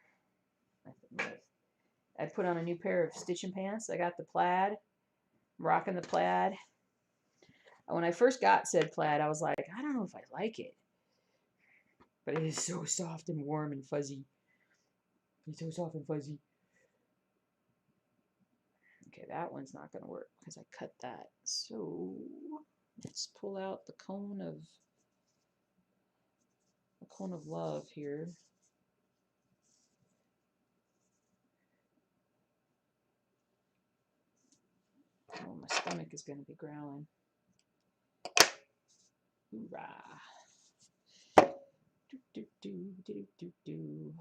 I put on a new pair of stitching pants. I got the plaid. I'm rocking the plaid. When I first got said plaid, I was like, I don't know if I like it, but it is so soft and warm and fuzzy. It's so soft and fuzzy. Okay, that one's not going to work because I cut that. So let's pull out the cone of love here. Oh, my stomach is going to be growling. Hoorah. Do, do, do, do, do, do.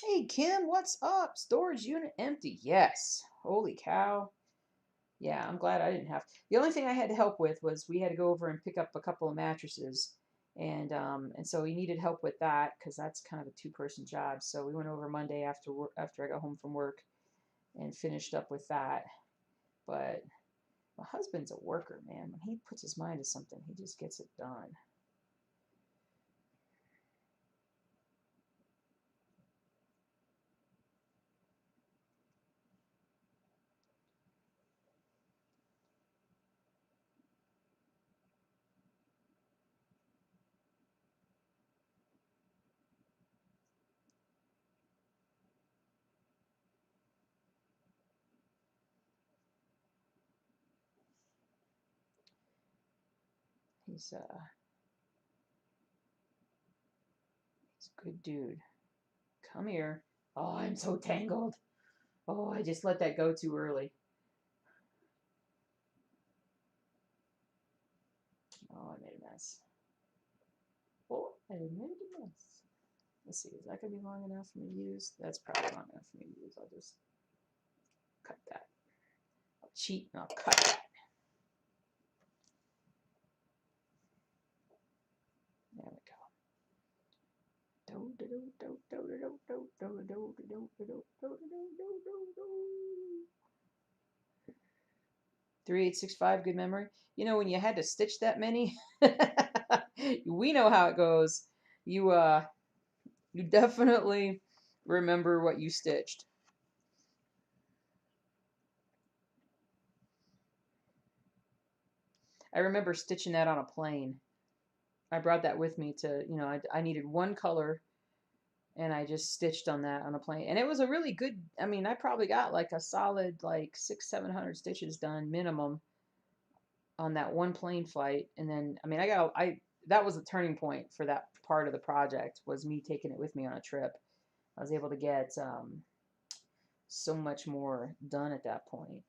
Hey, Kim, what's up? Storage unit empty. Yes. Holy cow. Yeah, I'm glad I didn't have. The only thing I had to help with was we had to go over and pick up a couple of mattresses, and so he needed help with that because that's kind of a two-person job. So we went over Monday after I got home from work, and finished up with that. But my husband's a worker, man. When he puts his mind to something, he just gets it done. He's a good dude. Come here. Oh, I'm so tangled. Oh, I just let that go too early. Oh, I made a mess. Oh, I made a mess. Let's see, is that going to be long enough for me to use? That's probably long enough for me to use. I'll just cut that. I'll cheat and I'll cut that. There we go. 3865, good memory. You know, when you had to stitch that many, we know how it goes. You definitely remember what you stitched. I remember stitching that on a plane. I brought that with me to, you know, I needed one color and I just stitched on that on a plane. And it was a really good, I mean, I probably got like a solid like 600-700 stitches done minimum on that one plane flight. And then, I mean, that was a turning point for that part of the project, was me taking it with me on a trip. I was able to get so much more done at that point.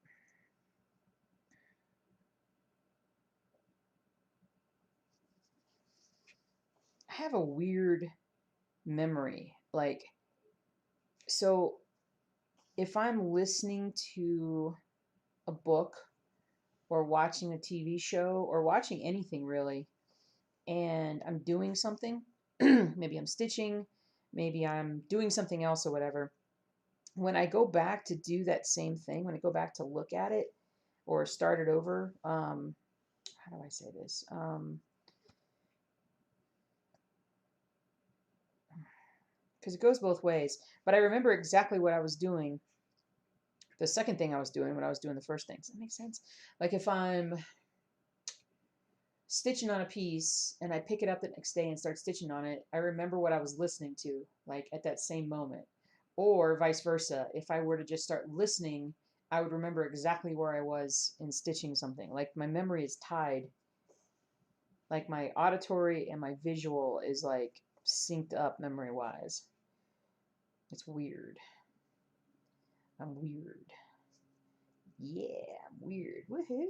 I have a weird memory. Like, so if I'm listening to a book or watching a TV show or watching anything really, and I'm doing something, maybe I'm stitching, maybe I'm doing something else or whatever, when I go back to do that same thing, when I go back to look at it or start it over, how do I say this? Because it goes both ways. But I remember exactly what I was doing. The second thing I was doing when I was doing the first thing. Does that make sense? Like if I'm stitching on a piece and I pick it up the next day and start stitching on it, I remember what I was listening to, like at that same moment. Or vice versa. If I were to just start listening, I would remember exactly where I was in stitching something. Like my memory is tied. Like my auditory and my visual is like synced up memory wise. It's weird. I'm weird. Yeah, I'm weird. Woohoo!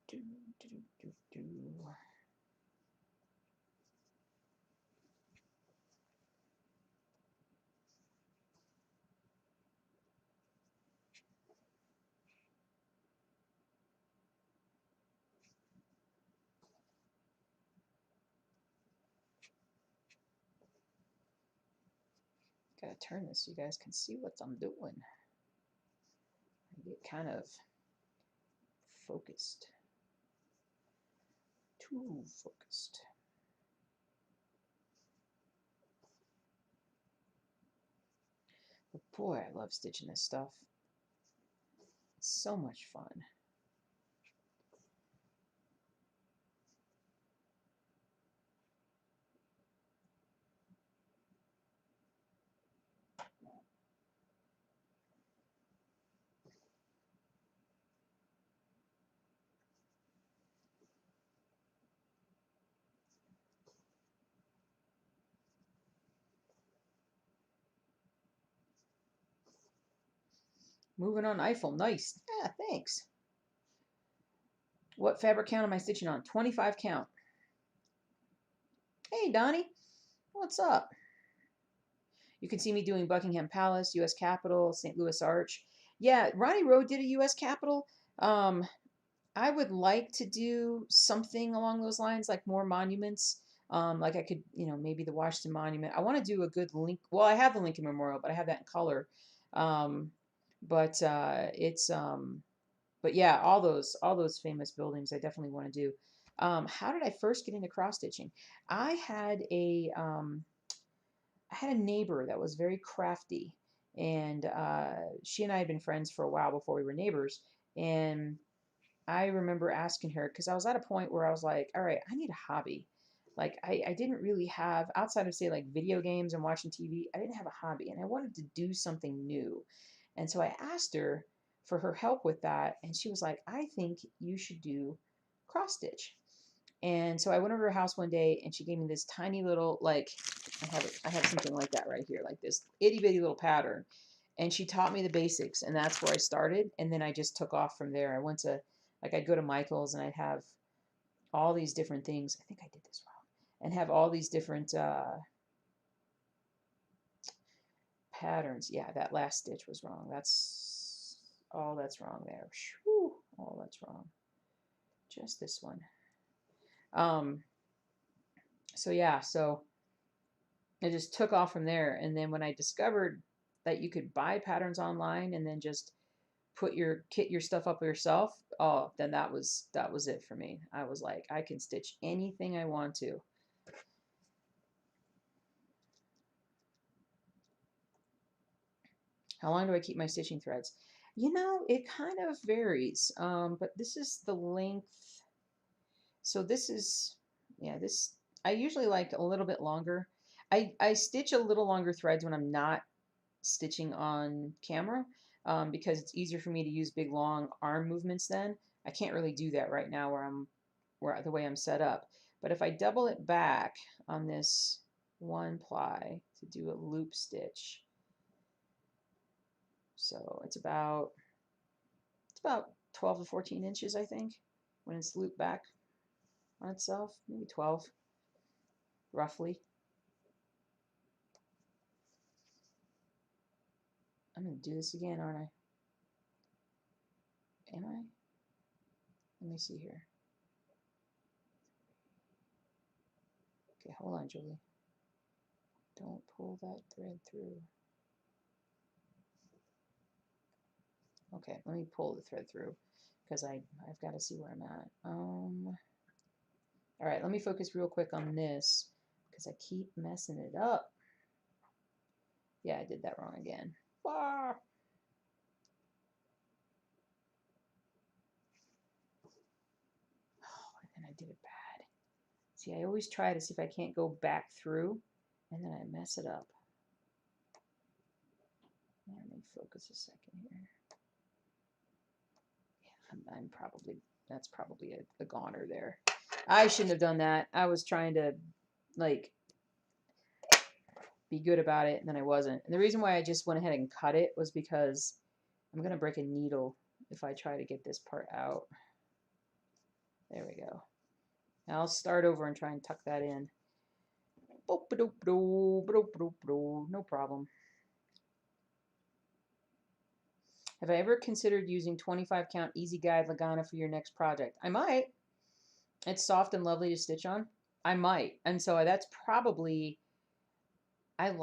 Do, do, do, do. Gotta turn this so you guys can see what I'm doing. I get kind of focused. Too focused. But boy, I love stitching this stuff. It's so much fun. Moving on Eiffel. Nice. Yeah, thanks. What fabric count am I stitching on? 25 count. Hey, Donnie. What's up? You can see me doing Buckingham Palace, U.S. Capitol, St. Louis Arch. Yeah, Ronnie Rowe did a U.S. Capitol. I would like to do something along those lines, like more monuments. Like I could, you know, maybe the Washington Monument. I want to do a good link. Well, I have the Lincoln Memorial, but I have that in color. Um, but but yeah, all those famous buildings, I definitely want to do. How did I first get into cross stitching? I had a I had a neighbor that was very crafty, and she and I had been friends for a while before we were neighbors. And I remember asking her, because I was at a point where I was like, all right, I need a hobby. Like, I didn't really have, outside of, say, like video games and watching TV, I didn't have a hobby, and I wanted to do something new. And so I asked her for her help with that, and she was like, I think you should do cross stitch. And so I went over to her house one day, and she gave me this tiny little, like, I have something like that right here, like this itty bitty little pattern. And she taught me the basics, and that's where I started. And then I just took off from there. I went to, like, I'd go to Michael's, and I'd have all these different things. I think I did this wrong. And have all these different patterns. Yeah, that last stitch was wrong. That's all that's wrong there. Whew, all that's wrong. Just this one. Um, so yeah, so I just took off from there. And then when I discovered that you could buy patterns online and then just put your kit your stuff up yourself, oh, then that was it for me. I was like, I can stitch anything I want to. How long do I keep my stitching threads? You know, it kind of varies, but this is the length. So this is, yeah, this, I usually like a little bit longer. I stitch a little longer threads when I'm not stitching on camera, because it's easier for me to use big long arm movements then. I can't really do that right now where the way I'm set up. But if I double it back on this one ply to do a loop stitch, so it's about 12 to 14 inches, I think, when it's looped back on itself, maybe 12, roughly. I'm going to do this again, aren't I? Am I? Let me see here. Okay, hold on, Julie. Don't pull that thread through. Okay, let me pull the thread through because I've got to see where I'm at. All right, let me focus real quick on this because I keep messing it up. Yeah, I did that wrong again. Ah! Oh, and I did it bad. See, I always try to see if I can't go back through, and then I mess it up. Let me focus a second here. Yeah, I'm probably, that's probably a goner there. I shouldn't have done that. I was trying to, like, be good about it, and then I wasn't. And the reason why I just went ahead and cut it was because I'm going to break a needle if I try to get this part out. There we go. Now I'll start over and try and tuck that in. No problem. Have I ever considered using 25 count Easy Guide Lagana for your next project? I might. It's soft and lovely to stitch on. I might. And so that's probably, I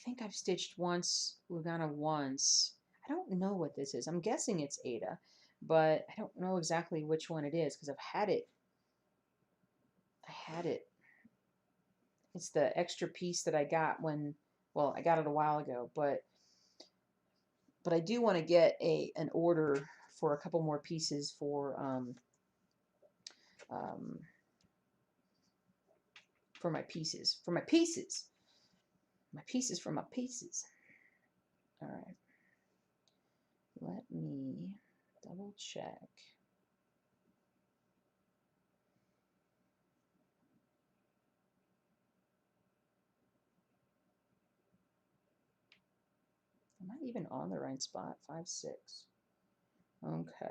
think I've stitched once, Lagana once. I don't know what this is. I'm guessing it's Ada, but I don't know exactly which one it is because I've had it. I had it. It's the extra piece that I got when, well, I got it a while ago, but I do want to get an order for a couple more pieces for my pieces, for my pieces for my pieces. All right, let me double check. Am I even on the right spot? 5, 6. Okay.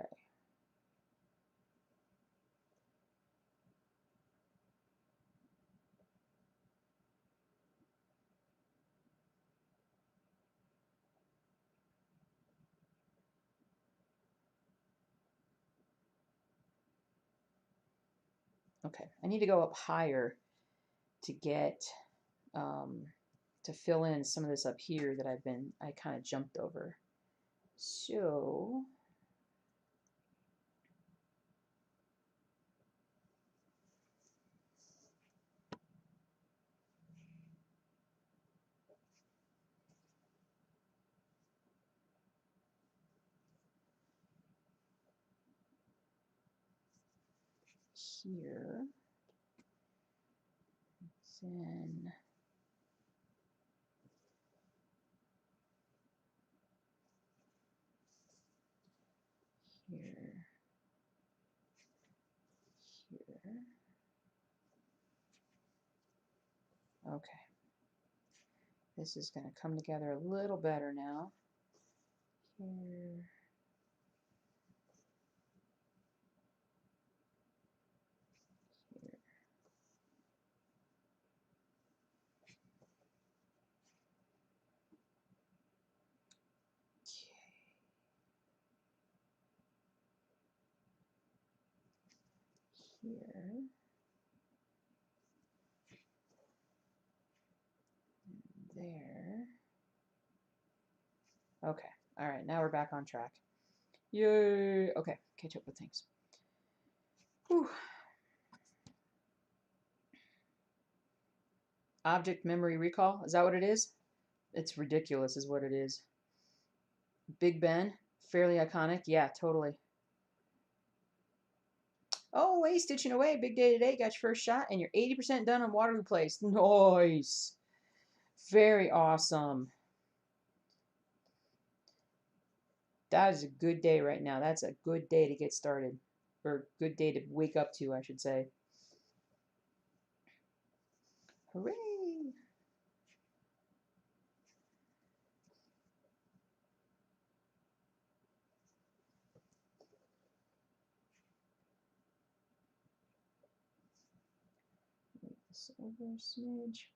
Okay, I need to go up higher to get to fill in some of this up here that I kind of jumped over. So here, then here, here. Okay. This is going to come together a little better now. Here. Here. Here. There. Okay. All right. Now we're back on track. Yay. Okay, catch up with things. Whew. Object memory recall. Is that what it is? It's ridiculous is what it is. Big Ben. Fairly iconic. Yeah, totally. Oh, hey, stitching away. Big day today. Got your first shot, and you're 80% done on Waterloo Place. Nice. Very awesome. That is a good day right now. That's a good day to get started. Or good day to wake up to, I should say. Hooray! Move this over a smidge.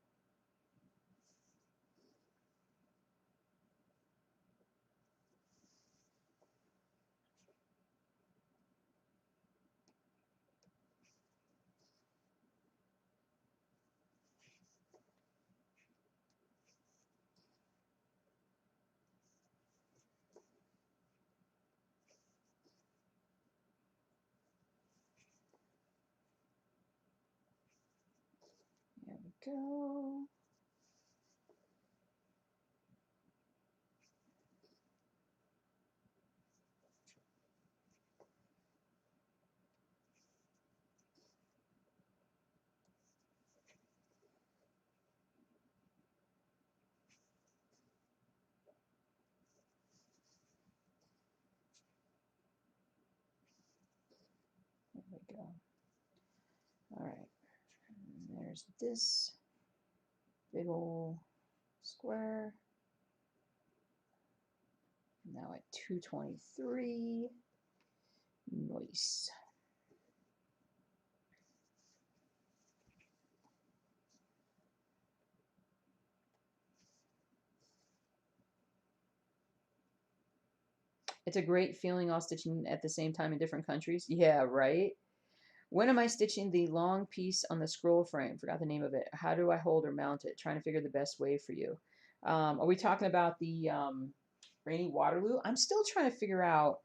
There we go. There we go. All right. And there's this big old square. Now at 223. Nice. It's a great feeling all stitching at the same time in different countries. Yeah, right? When am I stitching the long piece on the scroll frame? Forgot the name of it. How do I hold or mount it? Trying to figure the best way for you. Are we talking about the Rainy Waterloo? I'm still trying to figure out.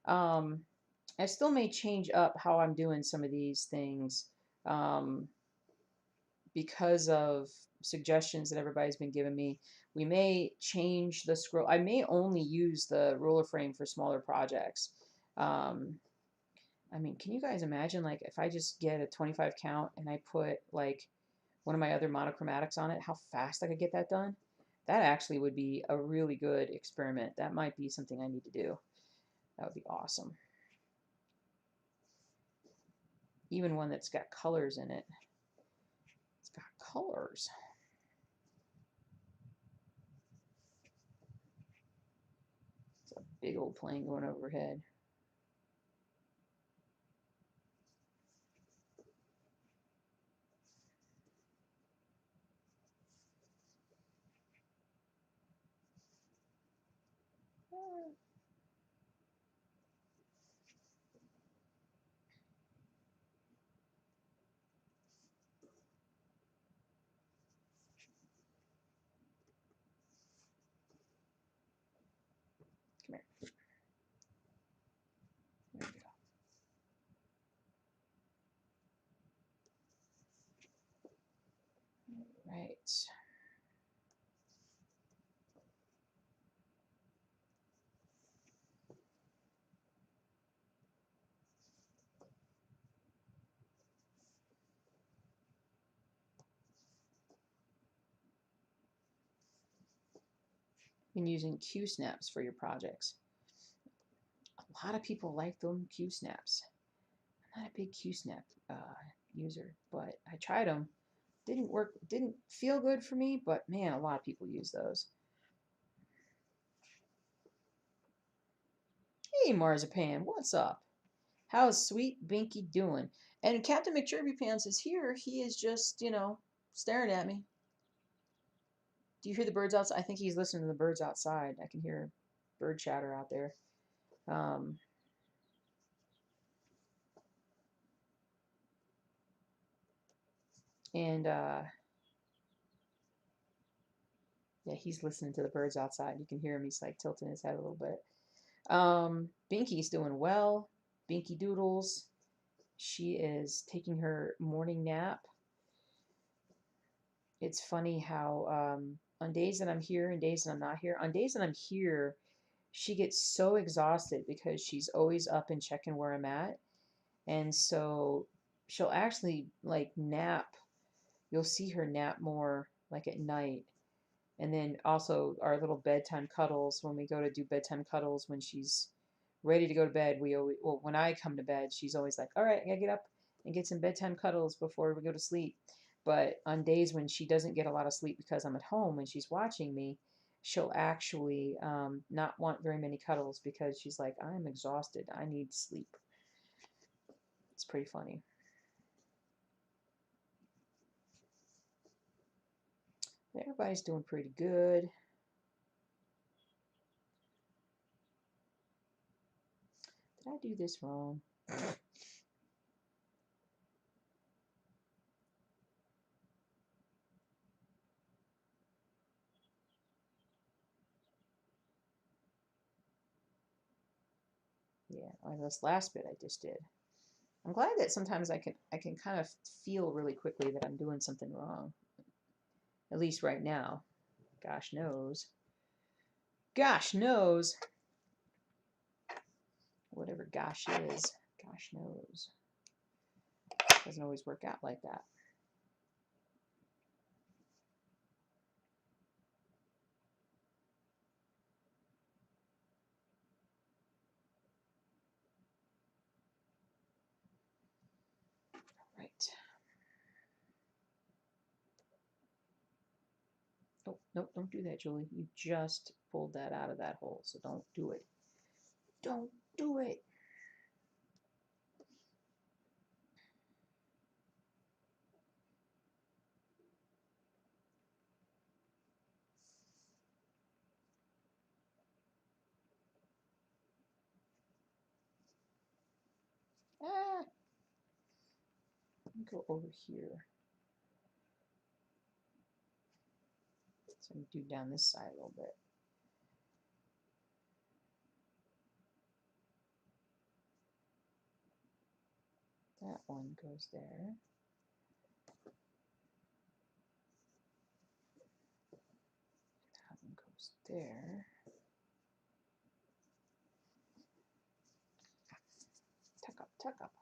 Um, I still may change up how I'm doing some of these things um, because of suggestions that everybody's been giving me. We may change the scroll. I may only use the ruler frame for smaller projects. Um, I mean, can you guys imagine, like, if I just get a 25 count and I put, like, one of my other monochromatics on it, how fast I could get that done? That actually would be a really good experiment. That might be something I need to do. That would be awesome. Even one that's got colors in it. It's got colors. It's a big old plane going overhead. Come here. There we go. Right. Been using Q snaps for your projects. A lot of people like them Q snaps. I'm not a big Q snap user, but I tried them. Didn't work. Didn't feel good for me, but man, a lot of people use those. Hey, Marzipan, what's up? How's Sweet Binky doing? And Captain McChirpypants is here. He is just, staring at me. Do you hear the birds outside? I think he's listening to the birds outside. I can hear bird chatter out there. Um, and yeah, he's listening to the birds outside. You can hear him. He's like tilting his head a little bit. Binky's doing well. Binky Doodles. She is taking her morning nap. It's funny how on days that I'm here and days that I'm not here, on days that I'm here, she gets so exhausted because she's always up and checking where I'm at. And so she'll actually like nap. You'll see her nap more like at night. And then also our little bedtime cuddles when we go to do bedtime cuddles when she's ready to go to bed. We always, well, when I come to bed, she's always like, "All right, I gotta get up and get some bedtime cuddles before we go to sleep." But on days when she doesn't get a lot of sleep because I'm at home and she's watching me, she'll actually not want very many cuddles because she's like, "I'm exhausted. I need sleep." It's pretty funny. Everybody's doing pretty good. Did I do this wrong? Yeah, like this last bit I just did. I'm glad that sometimes I can kind of feel really quickly that I'm doing something wrong. At least right now. Gosh knows. Gosh knows. Whatever gosh is. Gosh knows. Doesn't always work out like that. Right. Oh, nope, don't do that, Julie. You just pulled that out of that hole, so don't do it. Don't do it. Ah. Let me go over here. So I'm do down this side a little bit. That one goes there. That one goes there. Tuck up, tuck up.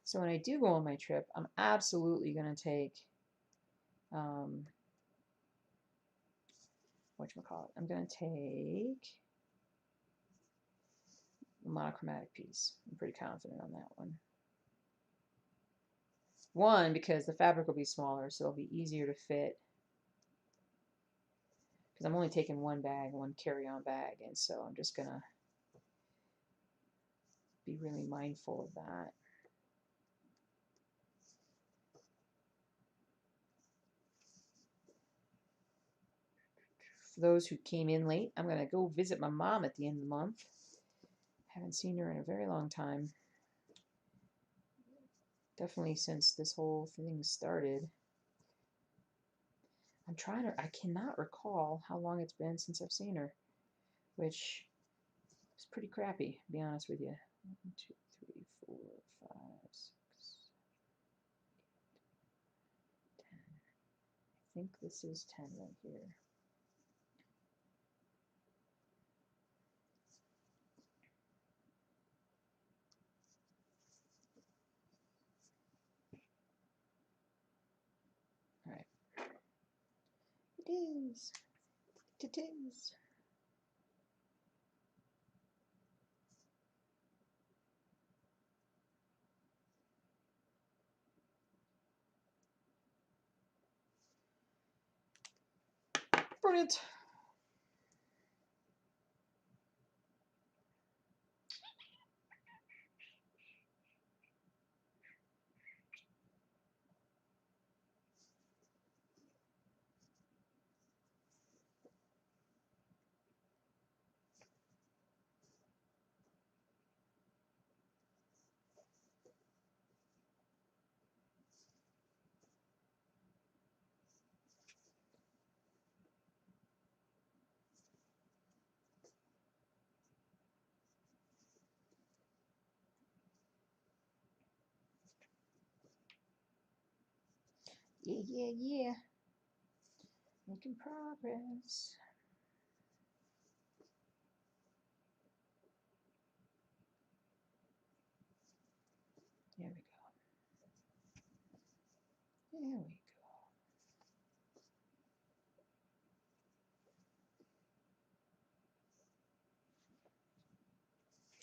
So when I do go on my trip, I'm absolutely going to take, whatchamacallit, I'm going to take a monochromatic piece. I'm pretty confident on that one. One, because the fabric will be smaller, so it'll be easier to fit. Because I'm only taking one bag, one carry-on bag, and so I'm just going to be really mindful of that. For those who came in late, I'm going to go visit my mom at the end of the month. Haven't seen her in a very long time. Definitely since this whole thing started. I cannot recall how long it's been since I've seen her, which is pretty crappy, to be honest with you. 1, 2, 3, 4, 5, 6, 10. I think this is 10 right here. All right. It is. It is. Brilliant. Yeah, yeah, yeah. Making progress. There we go. There we go.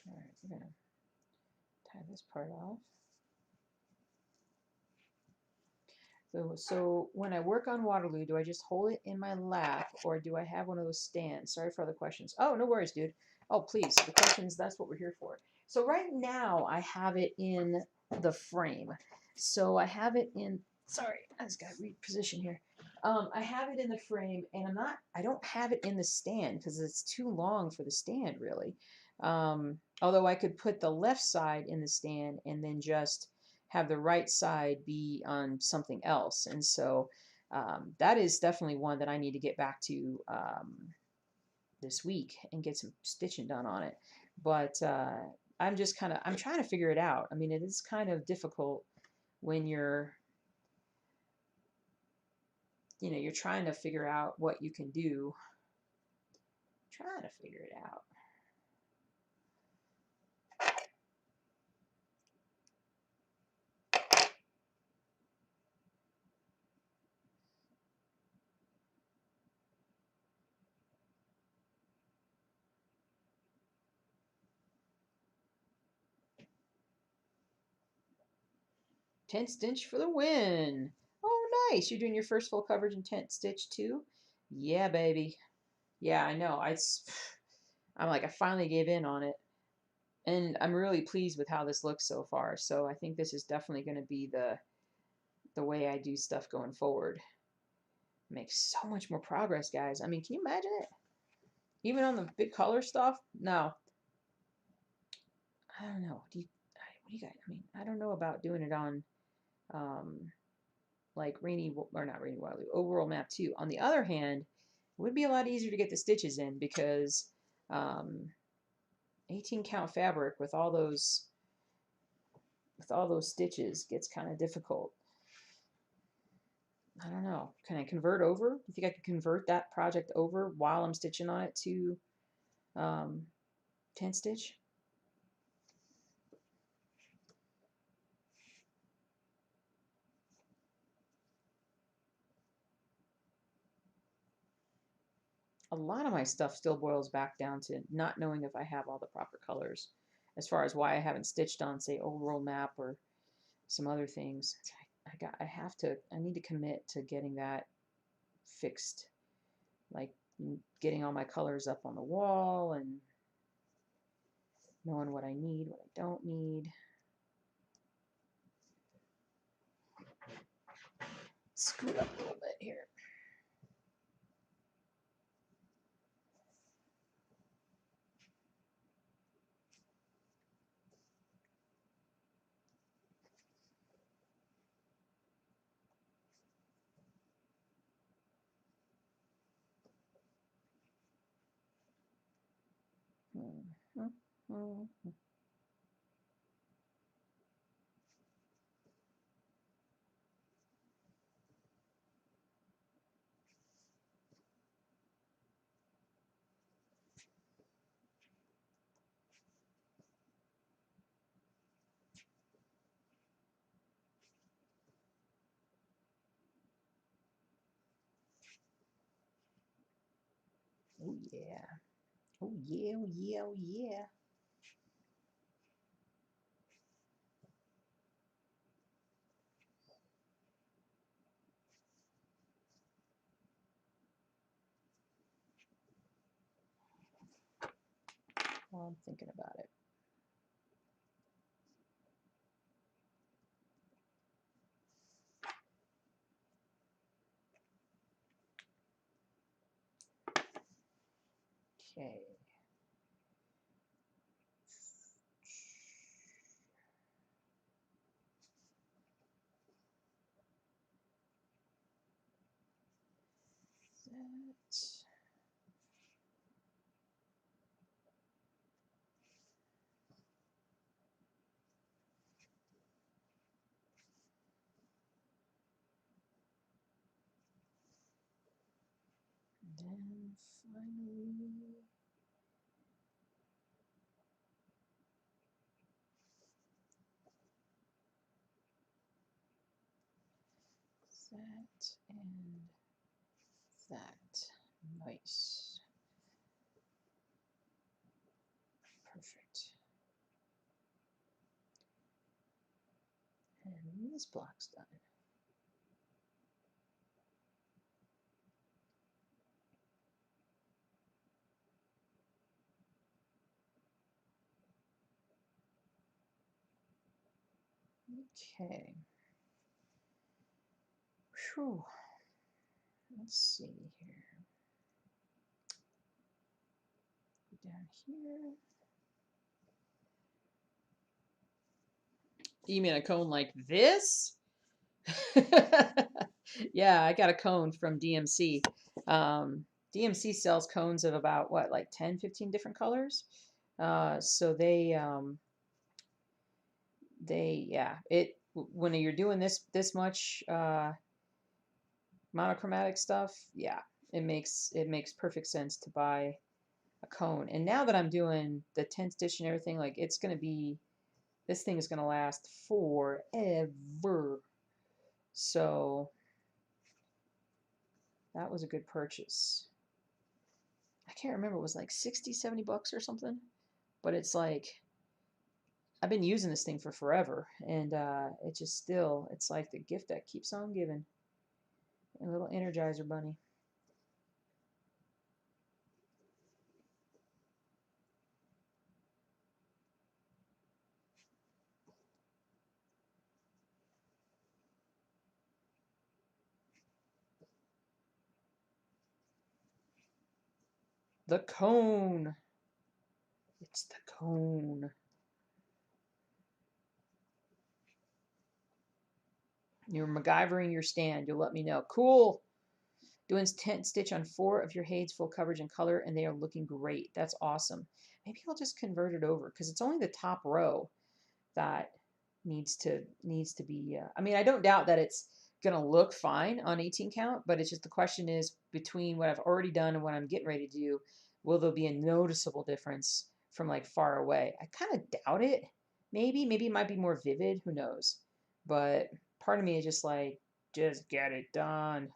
All right, we're gonna tie this part off. So when I work on Waterloo, do I just hold it in my lap or do I have one of those stands? Sorry for other questions. Oh, no worries, dude. Oh, please, the questions, that's what we're here for. So right now I have it in the frame. So I have it in, sorry, I just got to reposition here. I have it in the frame and I don't have it in the stand because it's too long for the stand really. Although I could put the left side in the stand and then just have the right side be on something else. And so that is definitely one that I need to get back to this week and get some stitching done on it. But I'm trying to figure it out. I mean, it is kind of difficult when you're trying to figure out what you can do. Trying to figure it out. Tent stitch for the win. Oh, nice. You're doing your first full coverage in tent stitch too? Yeah, baby. Yeah, I know. I'm like, I finally gave in on it. And I'm really pleased with how this looks so far. So I think this is definitely going to be the way I do stuff going forward. Make so much more progress, guys. I mean, can you imagine it? Even on the big color stuff? No. I don't know. What do you guys, I mean, I don't know about doing it on like not Rainy Waterloo, overall map 2. On the other hand, it would be a lot easier to get the stitches in because 18 count fabric with all those stitches gets kind of difficult. I don't know. Can I convert over? You think I could convert that project over while I'm stitching on it to 10 stitch? A lot of my stuff still boils back down to not knowing if I have all the proper colors, as far as why I haven't stitched on, say, old world map or some other things. I need to commit to getting that fixed, like getting all my colors up on the wall and knowing what I need, what I don't need. Scoot up a little bit here. Oh yeah. Oh yeah, oh yeah, oh yeah. While I'm thinking about it. Okay. That. then finally, that and that. Nice. Perfect. And this block's done. Okay. Whew. Let's see here. Down here. You mean a cone like this? Yeah, I got a cone from DMC. DMC sells cones of about what, like 10, 15 different colors. So yeah, when you're doing this much monochromatic stuff, yeah, it makes perfect sense to buy a cone. And now that I'm doing the 10 stitch and everything, like this thing is gonna last forever. So that was a good purchase. I can't remember, it was like 60, 70 bucks or something. But it's like, I've been using this thing for forever. And it's like the gift that keeps on giving. A little Energizer bunny. The cone. It's the cone. You're MacGyvering your stand. You'll let me know. Cool. Doing 10 stitch on 4 of your heids, full coverage and color, and they are looking great. That's awesome. Maybe I'll just convert it over because it's only the top row that needs to be. I mean, I don't doubt that it's gonna look fine on 18 count, but it's just the question is between what I've already done and what I'm getting ready to do, will there be a noticeable difference from like far away? I kind of doubt it. Maybe it might be more vivid. Who knows? But part of me is just like, just get it done.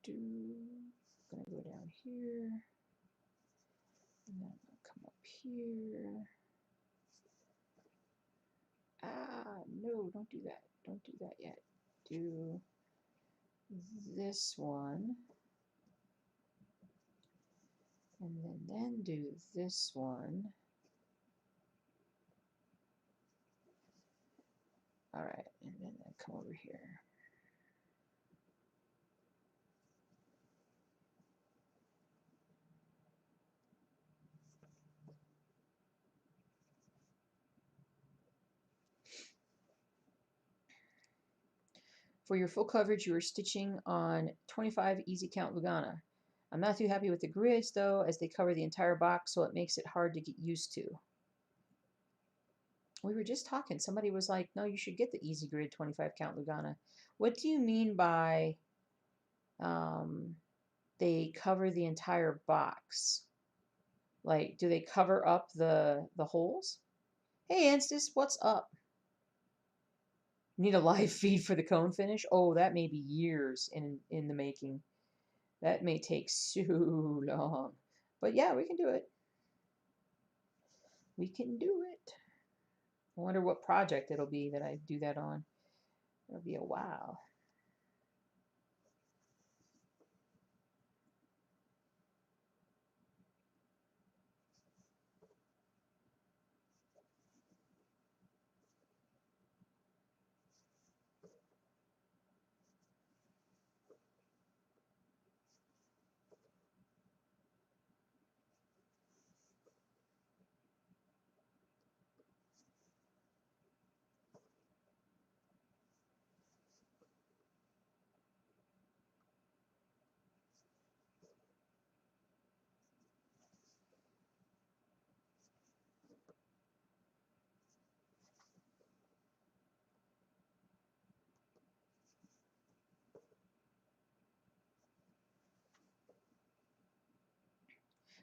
Gonna go down here, and then I'll come up here. Ah, no, don't do that. Don't do that yet. Do this one, and then do this one. All right, and then come over here. For your full coverage, you are stitching on 25 easy count Lugana. I'm not too happy with the grids though, as they cover the entire box, so it makes it hard to get used to. We were just talking. Somebody was like, no, you should get the easy grid 25 count Lugana. What do you mean by they cover the entire box? Like, do they cover up the holes? Hey, Anstis, what's up? Need a live feed for the cone finish? Oh, that may be years in the making. That may take so long. But yeah, we can do it. We can do it. I wonder what project it'll be that I do that on. It'll be a while.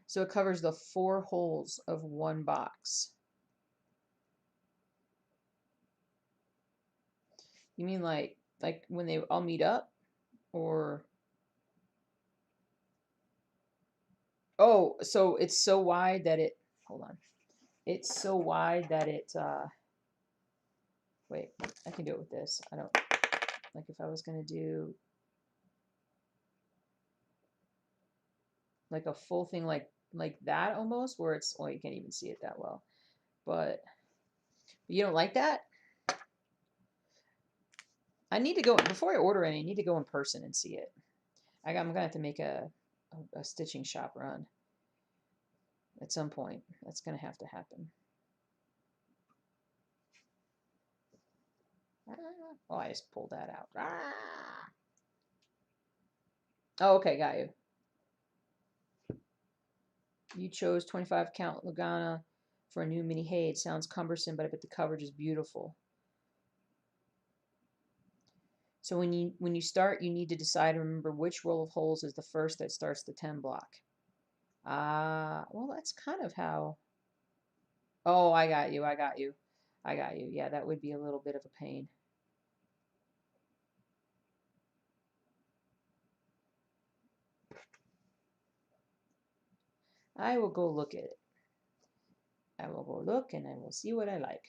So it covers the 4 holes of one box. You mean like when they all meet up? Or oh, so it's so wide that it, hold on. It's so wide that it wait, I can do it with this. I don't, like if I was going to do like a full thing like that almost, where it's, well, you can't even see it that well. But you don't like that? I need to go, before I order any, I need to go in person and see it. I'm going to have to make a stitching shop run at some point. That's going to have to happen. Oh, I just pulled that out. Oh, okay, got you. You chose 25 count Lugana for a new mini hay. It sounds cumbersome, but I bet the coverage is beautiful. So when you start, you need to decide and remember which row of holes is the first that starts the 10 block. Well, that's kind of how. Oh, I got you. I got you. I got you. Yeah, that would be a little bit of a pain. I will go look at it. I will go look and I will see what I like.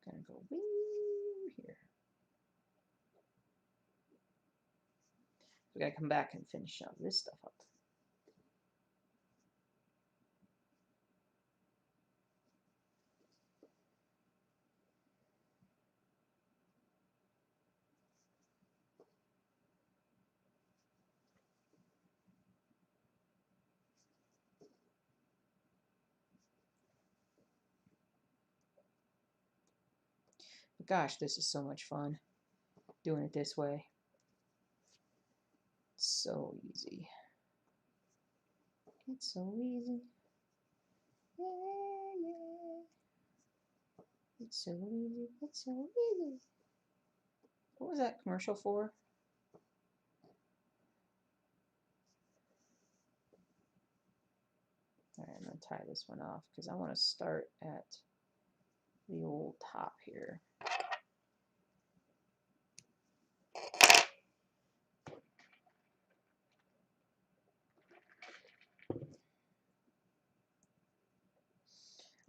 Gonna go here. We gotta come back and finish up this stuff up. But gosh, this is so much fun doing it this way. It's so easy. It's so easy. Yeah, yeah. It's so easy. It's so easy. What was that commercial for? All right, I'm going to tie this one off because I want to start at the old top here.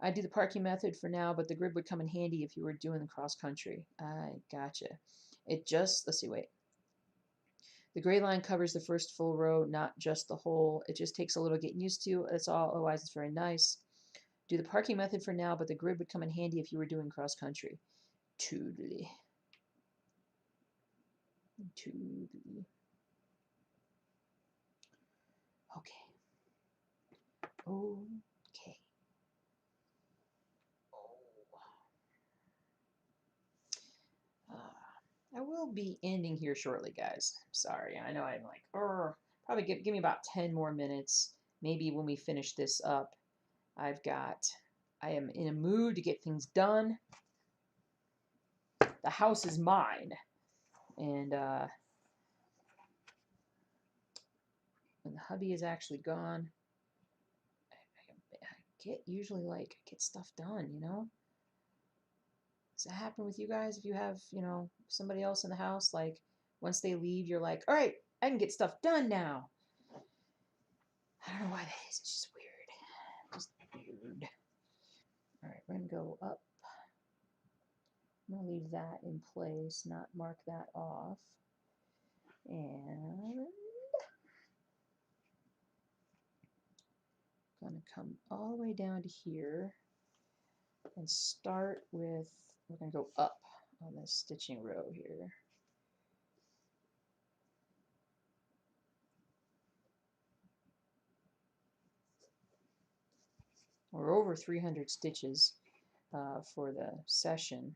I do the parking method for now, but the grid would come in handy if you were doing the cross country. I gotcha. It just, let's see, wait. The gray line covers the first full row, not just the whole. It just takes a little getting used to. That's all. Otherwise, it's very nice. Do the parking method for now, but the grid would come in handy if you were doing cross country. Toodly. Toodly. Okay. Okay. I will be ending here shortly, guys. Sorry, I know I'm like, probably give me about 10 more minutes. Maybe when we finish this up, I am in a mood to get things done. The house is mine. And when the hubby is actually gone, I get stuff done, you know? Does that happen with you guys? If you have, somebody else in the house, like once they leave, you're like, all right, I can get stuff done now. I don't know why that is. It's just weird. Just weird. All right, we're going to go up. I'm going to leave that in place, not mark that off. And I'm going to come all the way down to here and start with, we're going to go up on this stitching row here. We're over 300 stitches for the session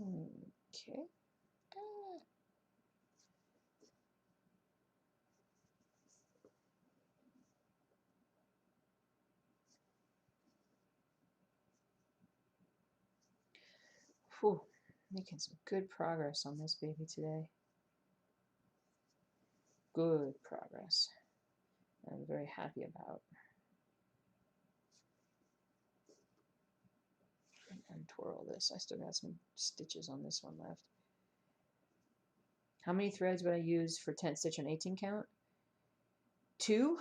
Okay. Whew, making some good progress on this baby today. Good progress. I'm very happy about. Untwirl this. I still got some stitches on this one left. How many threads would I use for 10 stitch on 18 count? 2.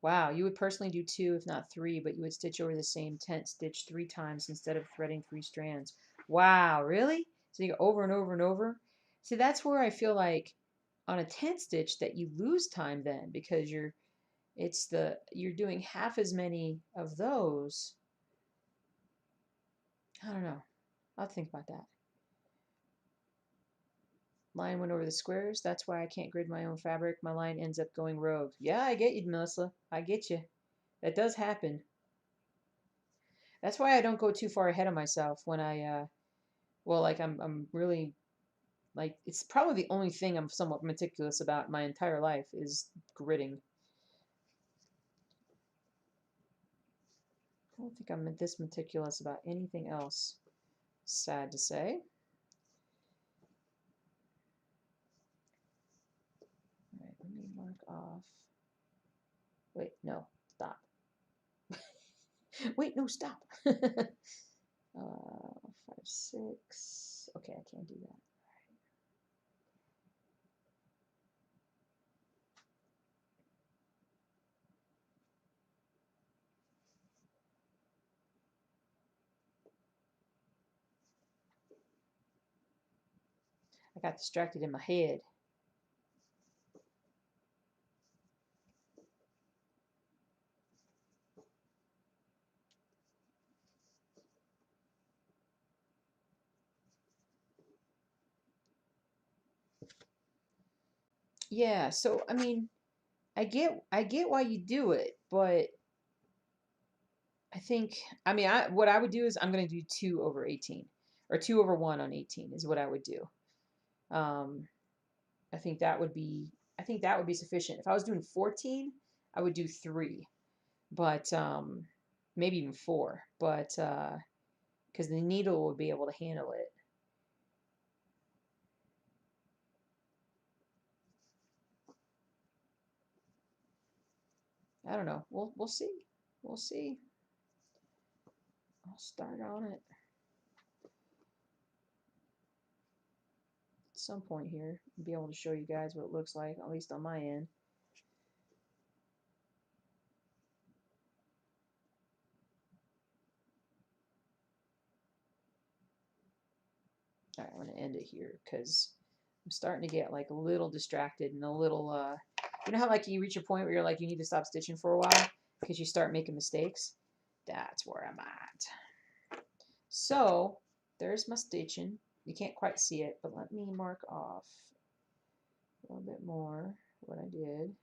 Wow, you would personally do 2 if not 3, but you would stitch over the same tent stitch 3 times instead of threading 3 strands. Wow, really? So you go over and over and over? See, that's where I feel like on a tent stitch that you lose time then, because you're doing half as many of those. I don't know. I'll think about that. Line went over the squares. That's why I can't grid my own fabric. My line ends up going rogue. Yeah, I get you, Melissa. I get you. That does happen. That's why I don't go too far ahead of myself when I, well, like I'm really, like, it's probably the only thing I'm somewhat meticulous about my entire life is gridding. I don't think I'm this meticulous about anything else. Sad to say. All right, let me mark off. Wait, no, stop. Wait, no, stop. 5, 6. Okay, I can't do that. I got distracted in my head. Yeah, so I mean, I get why you do it, but I think what I would do is I'm going to do 2 over 18 or 2 over 1 on 18 is what I would do. I think that would be sufficient. If I was doing 14, I would do 3, but maybe even 4, but because the needle would be able to handle it. I don't know. We'll see. We'll see. I'll start on it at some point here and be able to show you guys what it looks like, at least on my end. All right, I'm going to end it here because I'm starting to get like a little distracted and a little, you know how like you reach a point where you're like you need to stop stitching for a while because you start making mistakes? That's where I'm at. So there's my stitching. You can't quite see it, but let me mark off a little bit more what I did.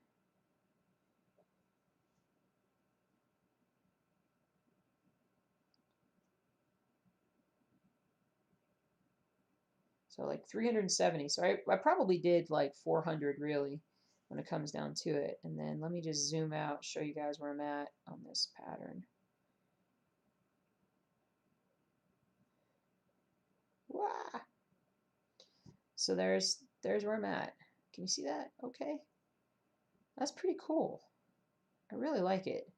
So like 370. So I probably did like 400 really when it comes down to it. And then let me just zoom out, show you guys where I'm at on this pattern. Wow. So there's where I'm at. Can you see that? Okay. That's pretty cool. I really like it.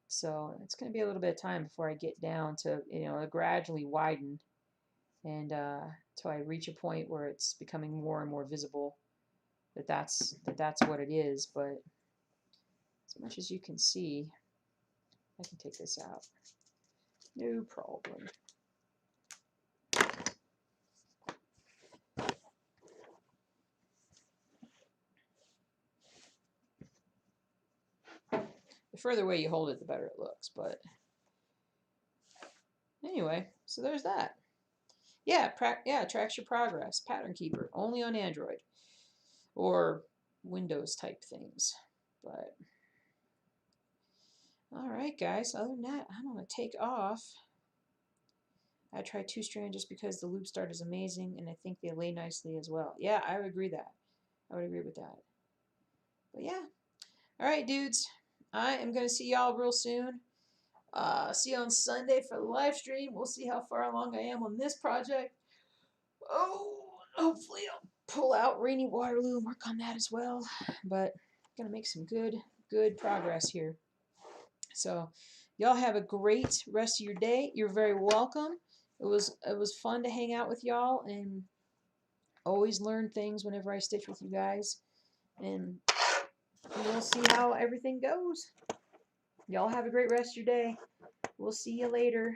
So it's going to be a little bit of time before I get down to, gradually widen and till I reach a point where it's becoming more and more visible that's what it is. But as much as you can see, I can take this out. No problem. The further away you hold it, the better it looks. But anyway, so there's that. Yeah, tracks your progress. Pattern Keeper, only on Android or Windows type things. But All right, guys. Other than that, I'm going to take off. I tried 2-strand just because the loop start is amazing, and I think they lay nicely as well. Yeah, I would agree that. I would agree with that. But yeah. All right, dudes. I am going to see y'all real soon. See you on Sunday for the live stream. We'll see how far along I am on this project. Oh, hopefully I'll pull out Rainy Waterloo and work on that as well. But I'm going to make some good progress here. So y'all have a great rest of your day. You're very welcome. It was fun to hang out with y'all and always learn things whenever I stitch with you guys. And we'll see how everything goes. Y'all have a great rest of your day. We'll see you later.